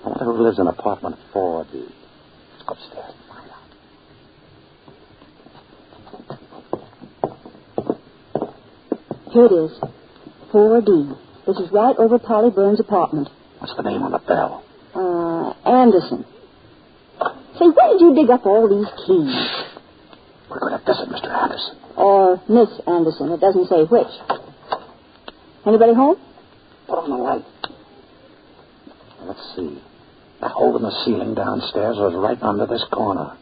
S2: I wonder who lives in apartment 4D. Let's go upstairs and find out.
S5: Here it is. 4D. This is right over Polly Burns' apartment.
S2: What's the name on the bell?
S5: Anderson. Say, where did you dig up all these keys?
S2: We're going to visit Mr. Anderson.
S5: Or Miss Anderson. It doesn't say which. Anybody home?
S2: Put on the light. Let's see. The hole in the ceiling downstairs was right under this corner.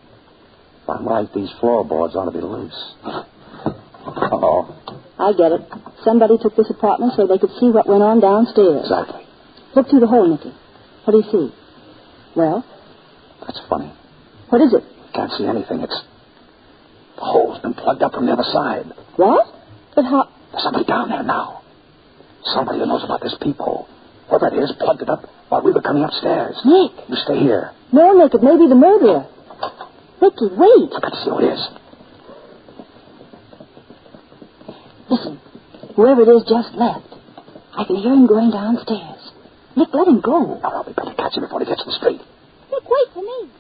S2: If I'm right, these floorboards ought to be loose. Uh-oh.
S5: I get it. Somebody took this apartment so they could see what went on downstairs.
S2: Exactly.
S5: Look through the hole, Nicky. What do you see? Well?
S2: That's funny.
S5: What is it?
S2: Can't see anything. The hole's been plugged up from the other side.
S5: What? But how...
S2: There's somebody down there now. Somebody who knows about this peephole. Whoever it is plugged it up while we were coming upstairs.
S5: Nick.
S2: You stay here.
S5: No, Nick. It may be the murderer. Nicky, wait.
S2: I've got to see who it is.
S5: Listen. Whoever it is just left. I can hear him going downstairs. Nick, let him go.
S2: No, we better catch him before he gets to the street.
S5: Nick, wait for me.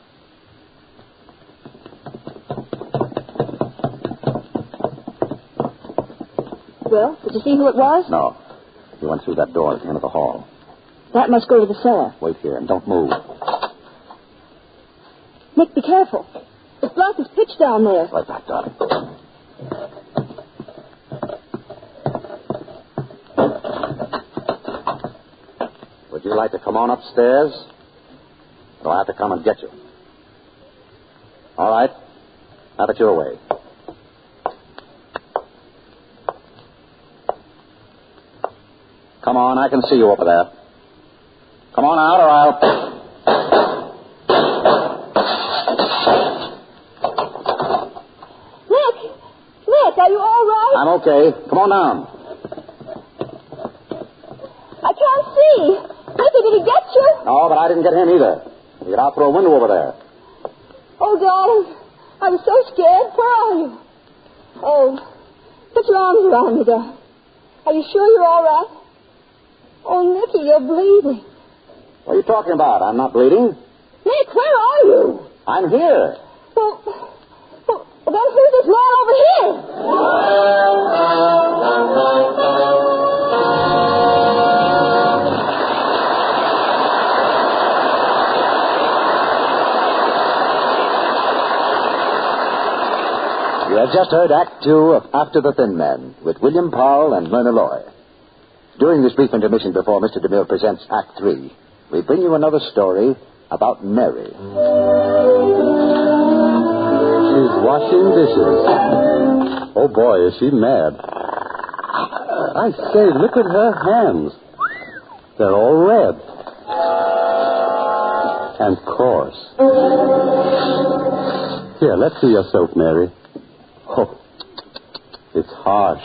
S5: Well, did you see who it was?
S2: No. He went through that door at the end of the hall.
S5: That must go to the cellar.
S2: Wait here and don't move.
S5: Nick, be careful. It's black as pitch down there.
S2: Right back, darling. Would you like to come on upstairs? Or I have to come and get you? All right. Have it your way. Come on, I can see you over there. Come on out or I'll...
S5: Nick, are you all right?
S2: I'm okay. Come on down.
S5: I can't see. Nicky, did he get you?
S2: No, but I didn't get him either. He got out through a window over there.
S5: Oh, darling, I was so scared. Where are you? Oh, put your arms around me, darling. Are you sure you're all right? Oh, Nicky, you're bleeding.
S2: What are you talking about? I'm not bleeding.
S5: Nick, where are you?
S2: I'm here.
S5: Well, then who's this man over here?
S1: You have just heard Act 2 of After the Thin Man with William Powell and Myrna Loy. During this brief intermission before Mr. DeMille presents Act 3, we bring you another story about Mary.
S16: She's washing dishes. Oh, boy, is she mad. I say, look at her hands. They're all red. And coarse. Here, let's see your soap, Mary. Oh, it's harsh.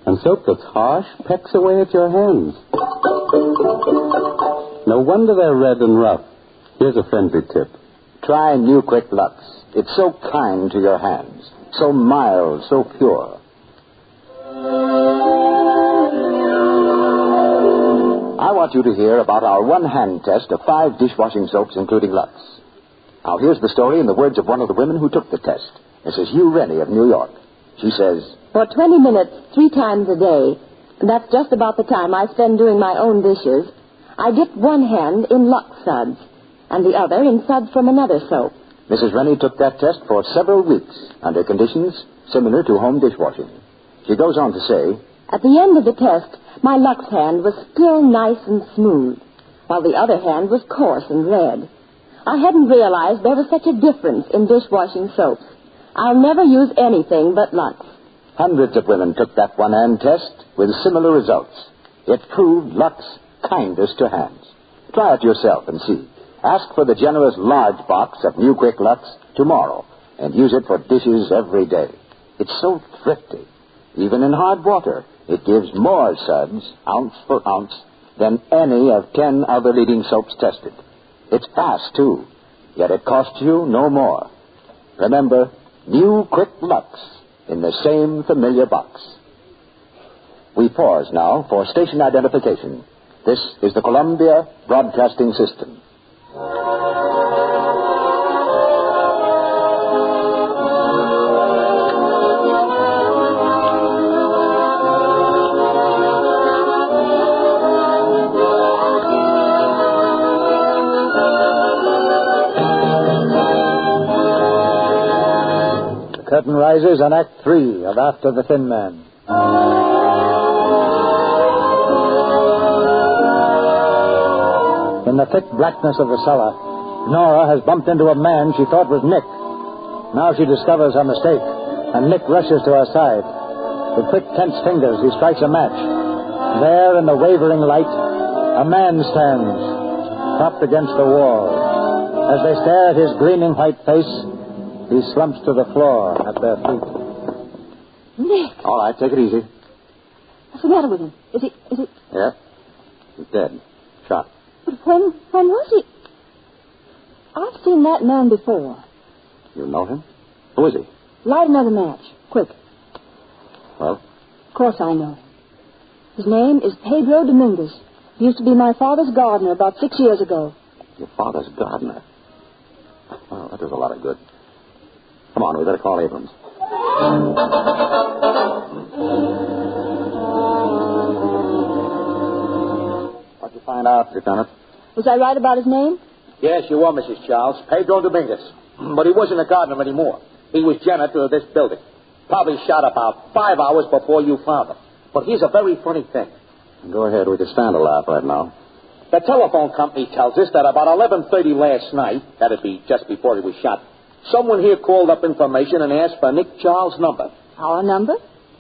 S16: And soap that's harsh pecks away at your hands. No wonder they're red and rough. Here's a friendly tip.
S2: Try New Quick Lux. It's so kind to your hands, so mild, so pure. I want you to hear about our one-hand test of 5 dishwashing soaps, including Lux. Now, here's the story in the words of one of the women who took the test, Mrs. Hugh Rennie of New York. She says,
S5: For 20 minutes, 3 times a day, and that's just about the time I spend doing my own dishes, I dip one hand in Lux suds and the other in suds from another soap.
S2: Mrs. Rennie took that test for several weeks under conditions similar to home dishwashing. She goes on to say,
S5: At the end of the test, my Lux hand was still nice and smooth, while the other hand was coarse and red. I hadn't realized there was such a difference in dishwashing soaps. I'll never use anything but Lux.
S2: Hundreds of women took that one-hand test with similar results. It proved Lux kindest to hands. Try it yourself and see. Ask for the generous large box of New Quick Lux tomorrow and use it for dishes every day. It's so thrifty. Even in hard water, it gives more suds, ounce for ounce, than any of 10 other leading soaps tested. It's fast, too, yet it costs you no more. Remember, New Quick Lux in the same familiar box. We pause now for station identification. This is the Columbia Broadcasting System.
S1: The curtain rises on Act 3 of After the Thin Man. In the thick blackness of the cellar, Nora has bumped into a man she thought was Nick. Now she discovers her mistake, and Nick rushes to her side. With quick, tense fingers, he strikes a match. There, in the wavering light, a man stands, propped against the wall. As they stare at his gleaming white face, he slumps to the floor at their feet.
S5: Nick!
S2: All right, take it easy.
S5: What's the matter with him? Is he...
S2: Yeah? He's dead. Shot.
S5: But when was he? I've seen that man before.
S2: You know him? Who is he?
S5: Light another match. Quick.
S2: Well?
S5: Of course I know. His name is Pedro Dominguez. He used to be my father's gardener about 6 years ago.
S2: Your father's gardener? Oh, that does a lot of good. Come on, we better call Abrams. What'd you find out, Lieutenant?
S5: Was I right about his name?
S15: Yes, you were, Mrs. Charles. Pedro Dominguez. But he wasn't a gardener anymore. He was janitor of this building. Probably shot about 5 hours before you found him. But here's a very funny thing.
S2: Go ahead. We can stand a laugh right now.
S15: The telephone company tells us that about 11:30 last night, that'd be just before he was shot, someone here called up information and asked for Nick Charles' number.
S5: Our number?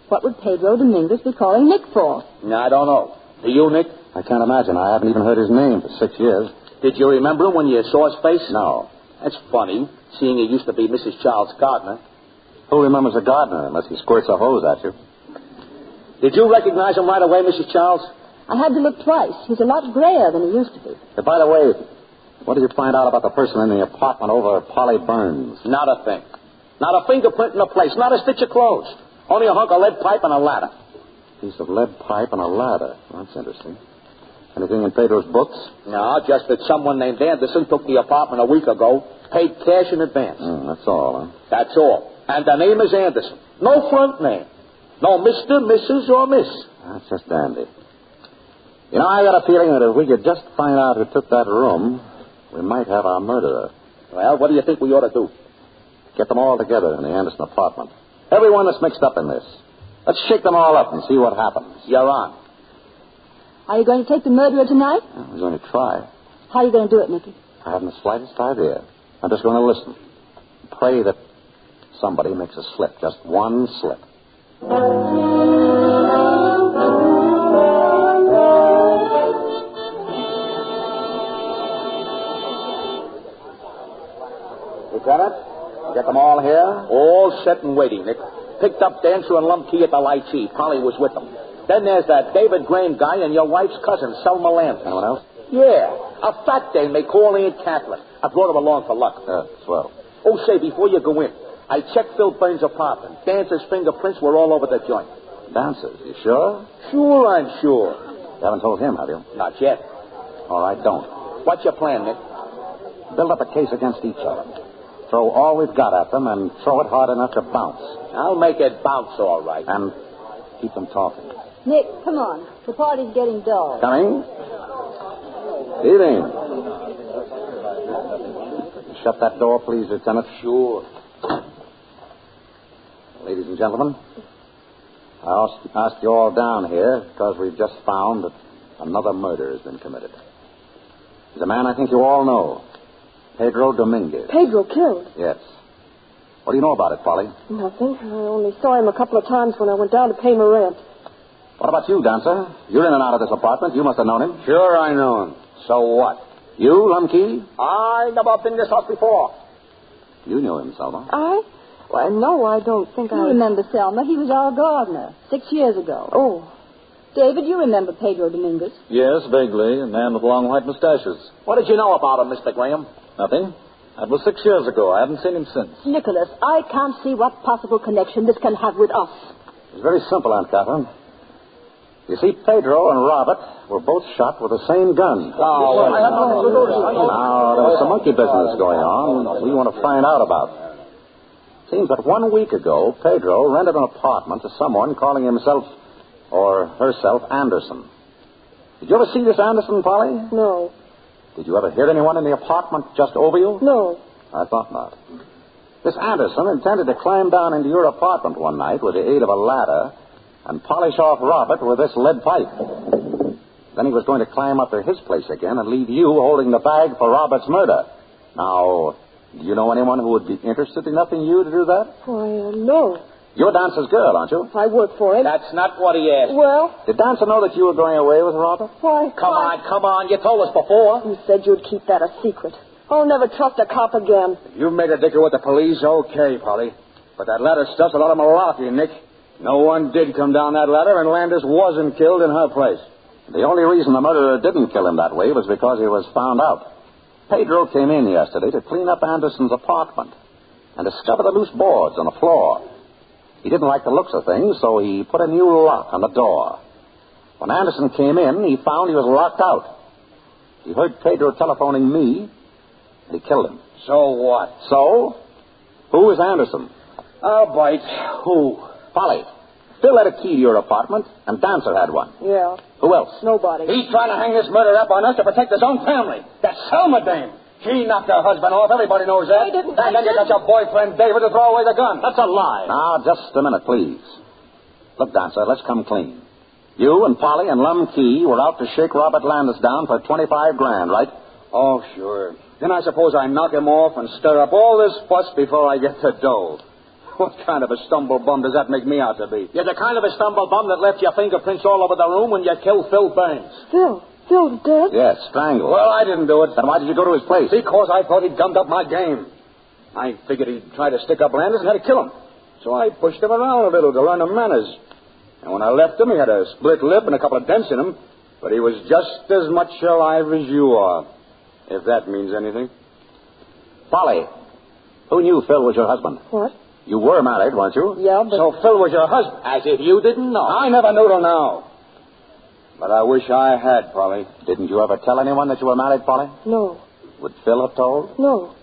S5: What would Pedro Dominguez be calling Nick for?
S15: I don't know. Do you, Nick?
S2: I can't imagine. I haven't even heard his name for 6 years.
S15: Did you remember him when you saw his face?
S2: No.
S15: That's funny, seeing he used to be Mrs. Charles' gardener.
S2: Who remembers a gardener unless he squirts a hose at you?
S15: Did you recognize him right away, Mrs. Charles?
S5: I had to look twice. He's a lot grayer than he used to be.
S2: By the way, what did you find out about the person in the apartment over Polly Burns?
S15: Not a thing. Not a fingerprint in the place. Not a stitch of clothes. Only a hunk of lead pipe and a ladder.
S2: Piece of lead pipe and a ladder. That's interesting. Anything in Pedro's books?
S15: No, just that someone named Anderson took the apartment a week ago, paid cash in advance.
S2: That's all, huh?
S15: That's all. And the name is Anderson. No front name. No Mr., Mrs., or Miss.
S2: That's just dandy. You know, I got a feeling that if we could just find out who took that room, we might have our murderer.
S15: Well, what do you think we ought to do?
S2: Get them all together in the Anderson apartment. Everyone that's mixed up in this. Let's shake them all up and see what happens.
S15: You're on.
S5: Are you going to take the murderer tonight?
S2: We're going to try.
S5: How are you going to do it, Nicky?
S2: I haven't the slightest idea. I'm just going to listen. Pray that somebody makes a slip. Just one slip.
S15: Lieutenant, get them all here? All set and waiting, Nick. Picked up Dancer and Lumkey at the Light Sea. Polly was with them. Then there's that David Graham guy and your wife's cousin, Selma Landis.
S2: Anyone else?
S15: Yeah, a fat dame they call Aunt Catherine. I brought her along for luck.
S2: Swell.
S15: Oh, say, before you go in, I checked Phil Burns' apartment. Dancer's fingerprints were all over the joint.
S2: Dancer's, you sure?
S15: Sure, I'm sure.
S2: You haven't told him, have you?
S15: Not yet.
S2: All right, don't.
S15: What's your plan, Nick?
S2: Build up a case against each of them. Throw all we've got at them and throw it hard enough to bounce.
S15: I'll make it bounce all right.
S2: And keep them talking.
S5: Nick, come on. The party's getting dull.
S2: Coming? Evening. Shut that door, please, Lieutenant.
S15: Sure.
S2: Ladies and gentlemen, I asked you all down here because we've just found that another murder has been committed. He's a man I think you all know. Pedro Dominguez.
S10: Pedro killed?
S2: Yes. What do you know about it, Polly?
S10: Nothing. I only saw him a couple of times when I went down to pay my rent.
S2: What about you, Dancer? You're in and out of this apartment. You must have known him.
S3: Sure, I know him. So what?
S2: You, Lumkey?
S15: I never been in this house before.
S2: You knew him, Selma.
S10: Well, no, I don't think
S5: You remember Selma. He was our gardener 6 years ago.
S10: Oh.
S5: David, you remember Pedro Dominguez?
S13: Yes, vaguely. A man with long white mustaches.
S15: What did you know about him, Mr. Graham?
S13: Nothing. That was 6 years ago. I haven't seen him since.
S5: Nicholas, I can't see what possible connection this can have with us.
S2: It's very simple, Aunt Catherine. You see, Pedro and Robert were both shot with the same gun. Now, there's some monkey business going on we want to find out about. Seems that 1 week ago, Pedro rented an apartment to someone calling himself or herself Anderson. Did you ever see this Anderson, Polly?
S10: No.
S2: Did you ever hear anyone in the apartment just over you?
S10: No.
S2: I thought not. This Anderson intended to climb down into your apartment one night with the aid of a ladder and polish off Robert with this lead pipe. Then he was going to climb up to his place again and leave you holding the bag for Robert's murder. Now, do you know anyone who would be interested enough in you to do that?
S10: Why, no.
S2: You're Dancer's girl, aren't you?
S10: I work for him.
S15: That's not what he asked.
S10: Well?
S2: Did Dancer know that you were going away with Robert?
S10: Why?
S15: Come on. You told us before.
S10: You said you'd keep that a secret. I'll never trust a cop again.
S3: You've made a dicker with the police, okay, Polly. But that ladder stuff's a lot of malarkey, Nick. No one did come down that ladder, and Landis wasn't killed in her place.
S2: The only reason the murderer didn't kill him that way was because he was found out. Pedro came in yesterday to clean up Anderson's apartment and discovered the loose boards on the floor. He didn't like the looks of things, so he put a new lock on the door. When Anderson came in, he found he was locked out. He heard Pedro telephoning me, and he killed him.
S3: So what?
S2: So, who is Anderson?
S3: I'll bite. Who?
S2: Polly. Phil had a key to your apartment, and Dancer had one.
S10: Yeah.
S2: Who else?
S10: Nobody.
S3: He's trying to hang this murder up on us to protect his own family. That Selma dame. She knocked her husband off. Everybody knows that.
S10: I didn't.
S3: And then you got your boyfriend, David, to throw away the gun. That's a lie.
S2: Now, just a minute, please. Look, Dancer, let's come clean. You and Polly and Lum Key were out to shake Robert Landis down for $25,000, right?
S3: Oh, sure. Then I suppose I knock him off and stir up all this fuss before I get the dough. What kind of a stumble bum does that make me out to be?
S15: You're the kind of a stumble bum that left your fingerprints all over the room when you killed Phil Burns.
S10: Phil's dead?
S2: Yes, strangled.
S3: Well, I didn't do it.
S2: Then why did you go to his place?
S3: Because I thought he'd gummed up my game. I figured he'd try to stick up Landis and had to kill him. So I pushed him around a little to learn him manners. And when I left him, he had a split lip and a couple of dents in him. But he was just as much alive as you are, if that means anything.
S2: Polly, who knew Phil was your husband?
S10: What?
S2: You were married, weren't you?
S10: Yeah, but...
S3: So Phil was your husband?
S15: As if you didn't know.
S3: I never knew till now. But I wish I had, Polly.
S2: Didn't you ever tell anyone that you were married, Polly?
S10: No.
S2: Would Phil have told?
S10: No.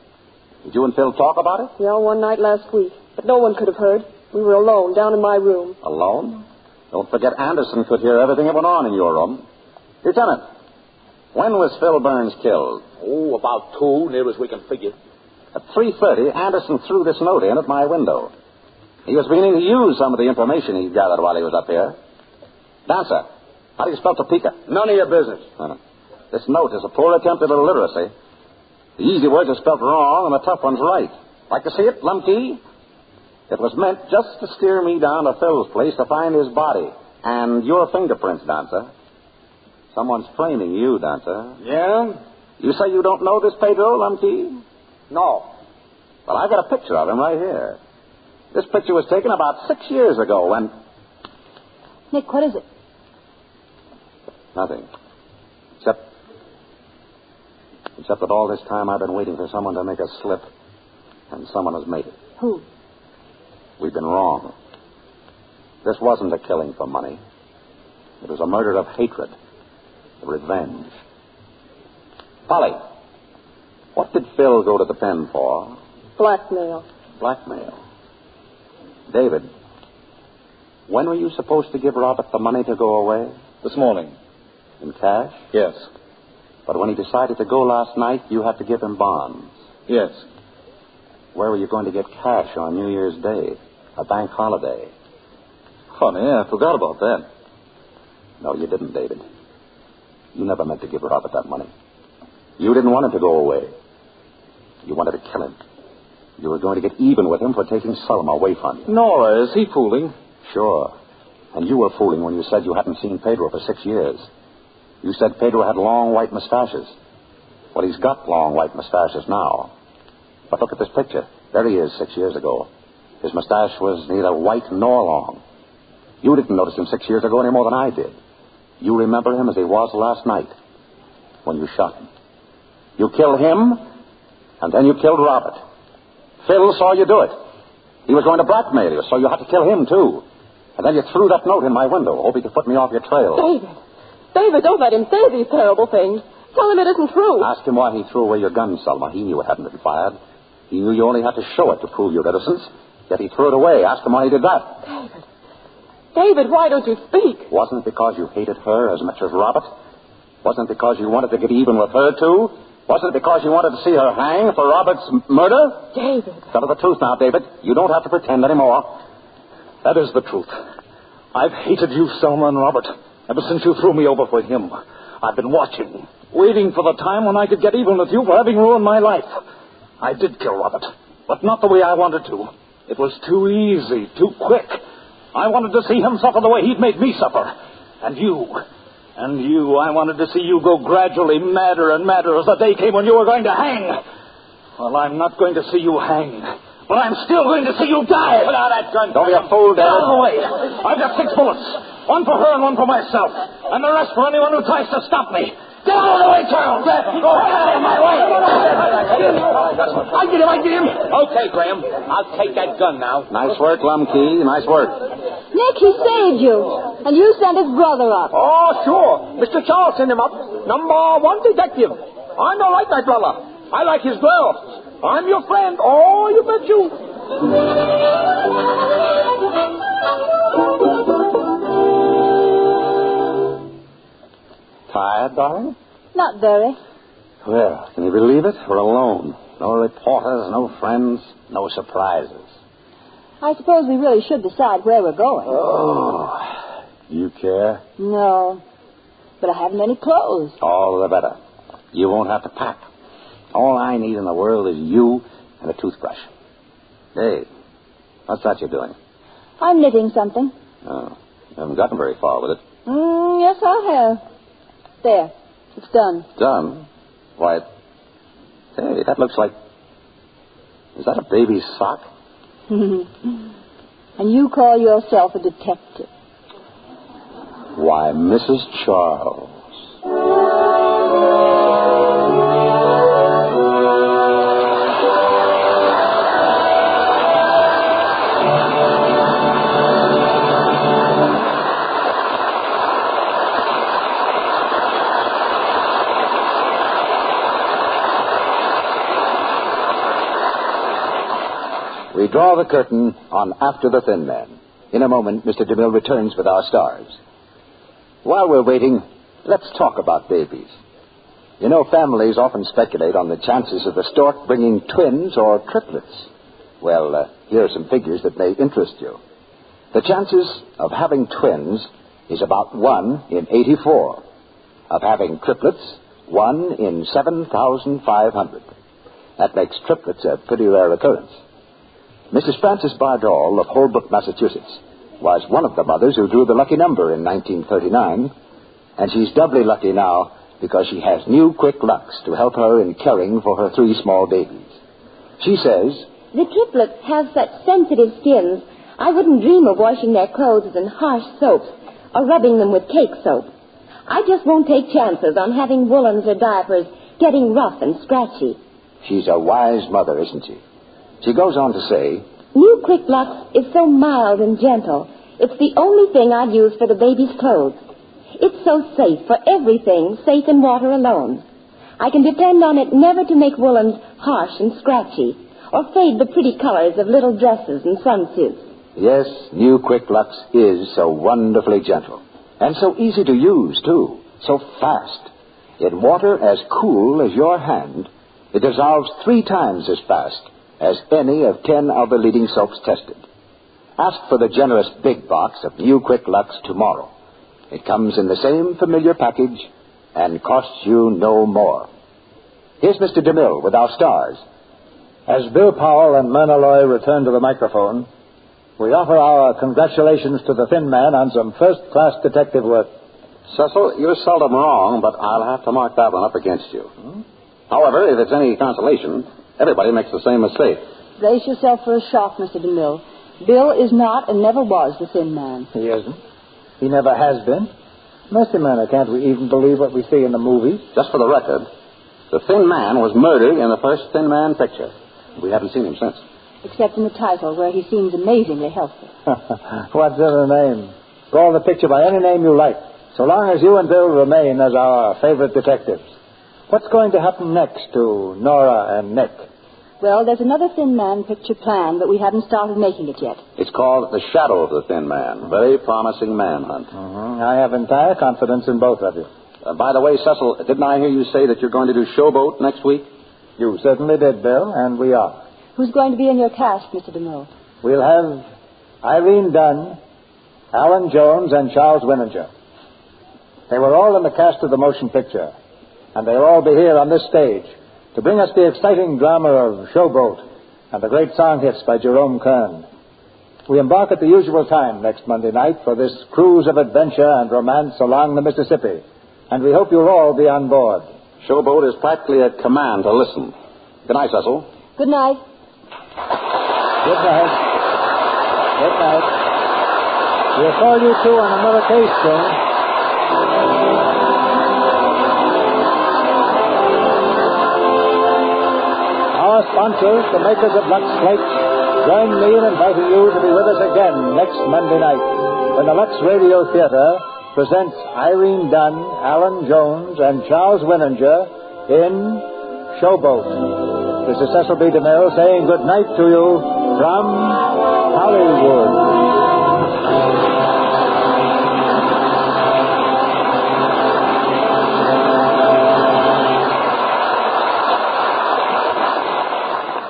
S2: Did you and Phil talk about it?
S10: Yeah, one night last week. But no one could have heard. We were alone, down in my room.
S2: Alone? Don't forget Anderson could hear everything that went on in your room. Lieutenant, when was Phil Burns killed?
S15: Oh, about 2, near as we can figure.
S2: At 3:30, Anderson threw this note in at my window. He was beginning to use some of the information he'd gathered while he was up here. Dancer, how do you spell Topeka?
S3: None of your business.
S2: This note is a poor attempt at illiteracy. The easy words are spelled wrong and the tough ones right. Like to see it, Lumkey? It was meant just to steer me down to Phil's place to find his body. And your fingerprints, Dancer. Someone's framing you, Dancer.
S3: Yeah?
S2: You say you don't know this Pedro, Lumkey?
S3: No.
S2: Well, I've got a picture of him right here. This picture was taken about 6 years ago when...
S5: Nick, what is it?
S2: Nothing. Except Except that all this time I've been waiting for someone to make a slip, and someone has made it.
S5: Who?
S2: We've been wrong. This wasn't a killing for money. It was a murder of hatred, revenge. Polly, what did Phil go to the pen for?
S5: Blackmail.
S2: Blackmail. David, when were you supposed to give Robert the money to go away?
S13: This morning.
S2: In cash?
S13: Yes.
S2: But when he decided to go last night, you had to give him bonds.
S13: Yes.
S2: Where were you going to get cash on New Year's Day? A bank holiday.
S13: Honey, I forgot about that.
S2: No, you didn't, David. You never meant to give Robert that money. You didn't want him to go away. You wanted to kill him. You were going to get even with him for taking Selma away from you.
S13: Nora, is he fooling?
S2: Sure. And you were fooling when you said you hadn't seen Pedro for 6 years. You said Pedro had long white mustaches. Well, he's got long white mustaches now. But look at this picture. There he is 6 years ago. His mustache was neither white nor long. You didn't notice him 6 years ago any more than I did. You remember him as he was last night when you shot him. You killed him, and then you killed Robert. Phil saw you do it. He was going to blackmail you, so you had to kill him, too. And then you threw that note in my window, hoping to put me off your trail.
S10: David, don't let him say these terrible things. Tell him it isn't true.
S2: Ask him why he threw away your gun, Selma. He knew it hadn't been fired. He knew you only had to show it to prove your innocence, yet he threw it away. Ask him why he did that.
S10: David, why don't you speak?
S2: Wasn't it because you hated her as much as Robert? Wasn't it because you wanted to get even with her, too? Wasn't it because you wanted to see her hang for Robert's murder?
S10: David.
S2: Tell her the truth now, David. You don't have to pretend anymore.
S13: That is the truth. I've hated you, Selma and Robert, ever since you threw me over for him. I've been watching, waiting for the time when I could get even with you for having ruined my life. I did kill Robert, but not the way I wanted to. It was too easy, too quick. I wanted to see him suffer the way he'd made me suffer. And you, I wanted to see you go gradually madder and madder as the day came when you were going to hang. Well, I'm not going to see you hang, but I'm still going to see you die. Put out that gun.
S2: Don't be a fool, David.
S13: Get out of the way. I've got 6 bullets. One for her and one for myself. And the rest for anyone who tries to stop me. Get out of the way, Charles. Go out of my way. I get him.
S12: Okay, Graham. I'll take that gun now.
S2: Nice work, Lumkey. Nice work.
S5: Nick, he saved you. And you sent his brother up.
S11: Oh, sure. Mr. Charles sent him up. #1 detective. I don't like that brother. I like his girl. I'm your friend. Oh, you bet you.
S2: Tired, darling?
S5: Not very.
S2: Well, can you believe it? We're alone. No reporters, no friends, no surprises.
S5: I suppose we really should decide where we're going.
S2: Oh, you care?
S5: No, but I haven't any clothes.
S2: All the better. You won't have to pack. All I need in the world is you and a toothbrush. Hey, what's that you're doing?
S5: I'm knitting something.
S2: Oh, you haven't gotten very far with it.
S5: Yes, I have. There, it's done.
S2: Done? Why, hey, that looks like... Is that a baby's sock?
S5: And you call yourself a detective?
S2: Why, Mrs. Charles. We draw the curtain on After the Thin Man. In a moment, Mr. DeMille returns with our stars. While we're waiting, let's talk about babies. You know, families often speculate on the chances of the stork bringing twins or triplets. Well, here are some figures that may interest you. The chances of having twins is about 1 in 84. Of having triplets, 1 in 7,500. That makes triplets a pretty rare occurrence. Mrs. Frances Bardall of Holbrook, Massachusetts, was one of the mothers who drew the lucky number in 1939, and she's doubly lucky now because she has new quick lucks to help her in caring for her 3 small babies. She says,
S5: "The triplets have such sensitive skins, I wouldn't dream of washing their clothes in harsh soaps or rubbing them with cake soap. I just won't take chances on having woolens or diapers getting rough and scratchy.
S17: She's a wise mother, isn't she? She goes on to say,
S5: New Quick Lux is so mild and gentle. It's the only thing I'd use for the baby's clothes. It's so safe for everything, safe in water alone. I can depend on it never to make woolens harsh and scratchy or fade the pretty colors of little dresses and sunsuits.
S17: yes, New Quick Lux is so wonderfully gentle. And so easy to use, too. So fast. In water as cool as your hand, it dissolves 3 times as fast as any of 10 of the leading soaps tested. Ask for the generous big box of New Quick Lux tomorrow. It comes in the same familiar package and costs you no more. Here's Mr. DeMille with our stars.
S1: As Bill Powell and Myrna Loy return to the microphone, we offer our congratulations to the Thin Man on some first-class detective work.
S2: Cecil, you're seldom wrong, but I'll have to mark that one up against you. However, if it's any consolation, everybody makes the same mistake.
S18: Brace yourself for a shock, Mr. DeMille. Bill is not and never was the Thin Man.
S1: He isn't. He never has been. Mercy, Myrna, can't we even believe what we see in the movies?
S2: Just for the record, the Thin Man was murdered in the first Thin Man picture. We haven't seen him since.
S18: Except in the title, where he seems amazingly healthy.
S1: What's in the name? Call the picture by any name you like, so long as you and Bill remain as our favorite detectives. What's going to happen next to Nora and Nick?
S18: Well, there's another Thin Man picture planned, but we haven't started making it yet.
S2: It's called The Shadow of the Thin Man. Very promising manhunt.
S1: I have entire confidence in both of you.
S2: By the way, Cecil, didn't I hear you say that you're going to do Showboat next week?
S1: You certainly did, Bill, and we are.
S18: Who's going to be in your cast, Mr. DeMille?
S1: We'll have Irene Dunn, Alan Jones, and Charles Winninger. They were all in the cast of the motion picture, and they'll all be here on this stage to bring us the exciting drama of Showboat and the great song hits by Jerome Kern. We embark at the usual time next Monday night for this cruise of adventure and romance along the Mississippi, and we hope you'll all be on board.
S2: Showboat is practically a command to listen. Good night, Cecil.
S18: Good night.
S1: Good night. Good night. We'll call you two on another case soon. Our sponsors, the makers of Lux Flakes, join me in inviting you to be with us again next Monday night when the Lux Radio Theater presents Irene Dunn, Alan Jones, and Charles Winninger in Showboat. This is Cecil B. DeMille saying good night to you from Hollywood.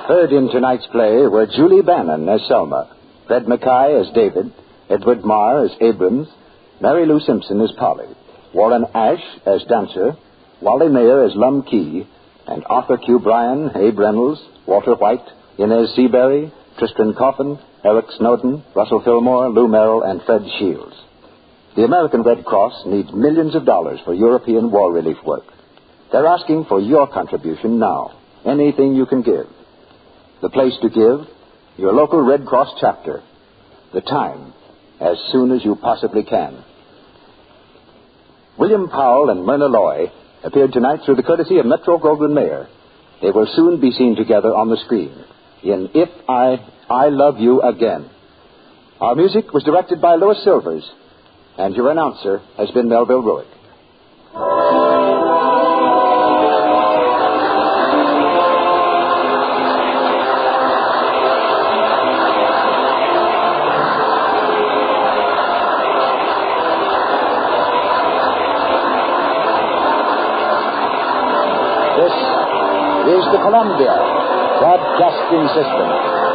S1: Heard in tonight's play were Julie Bannon as Selma, Fred Mackay as David, Edward Marr as Abrams, Mary Lou Simpson as Polly, Warren Ash as Dancer, Wally Mayer as Lum Key, and Arthur Q. Bryan, Abe Reynolds, Walter White, Inez Seabury, Tristan Coffin, Eric Snowden, Russell Fillmore, Lou Merrill, and Fred Shields. The American Red Cross needs millions of dollars for European war relief work. They're asking for your contribution now. Anything you can give. The place to give, your local Red Cross chapter. The time, as soon as you possibly can. William Powell and Myrna Loy appeared tonight through the courtesy of Metro-Goldwyn-Mayer. They will soon be seen together on the screen in If I Love You Again. Our music was directed by Louis Silvers, and your announcer has been Melville Ruick. This is the Columbia Broadcasting System.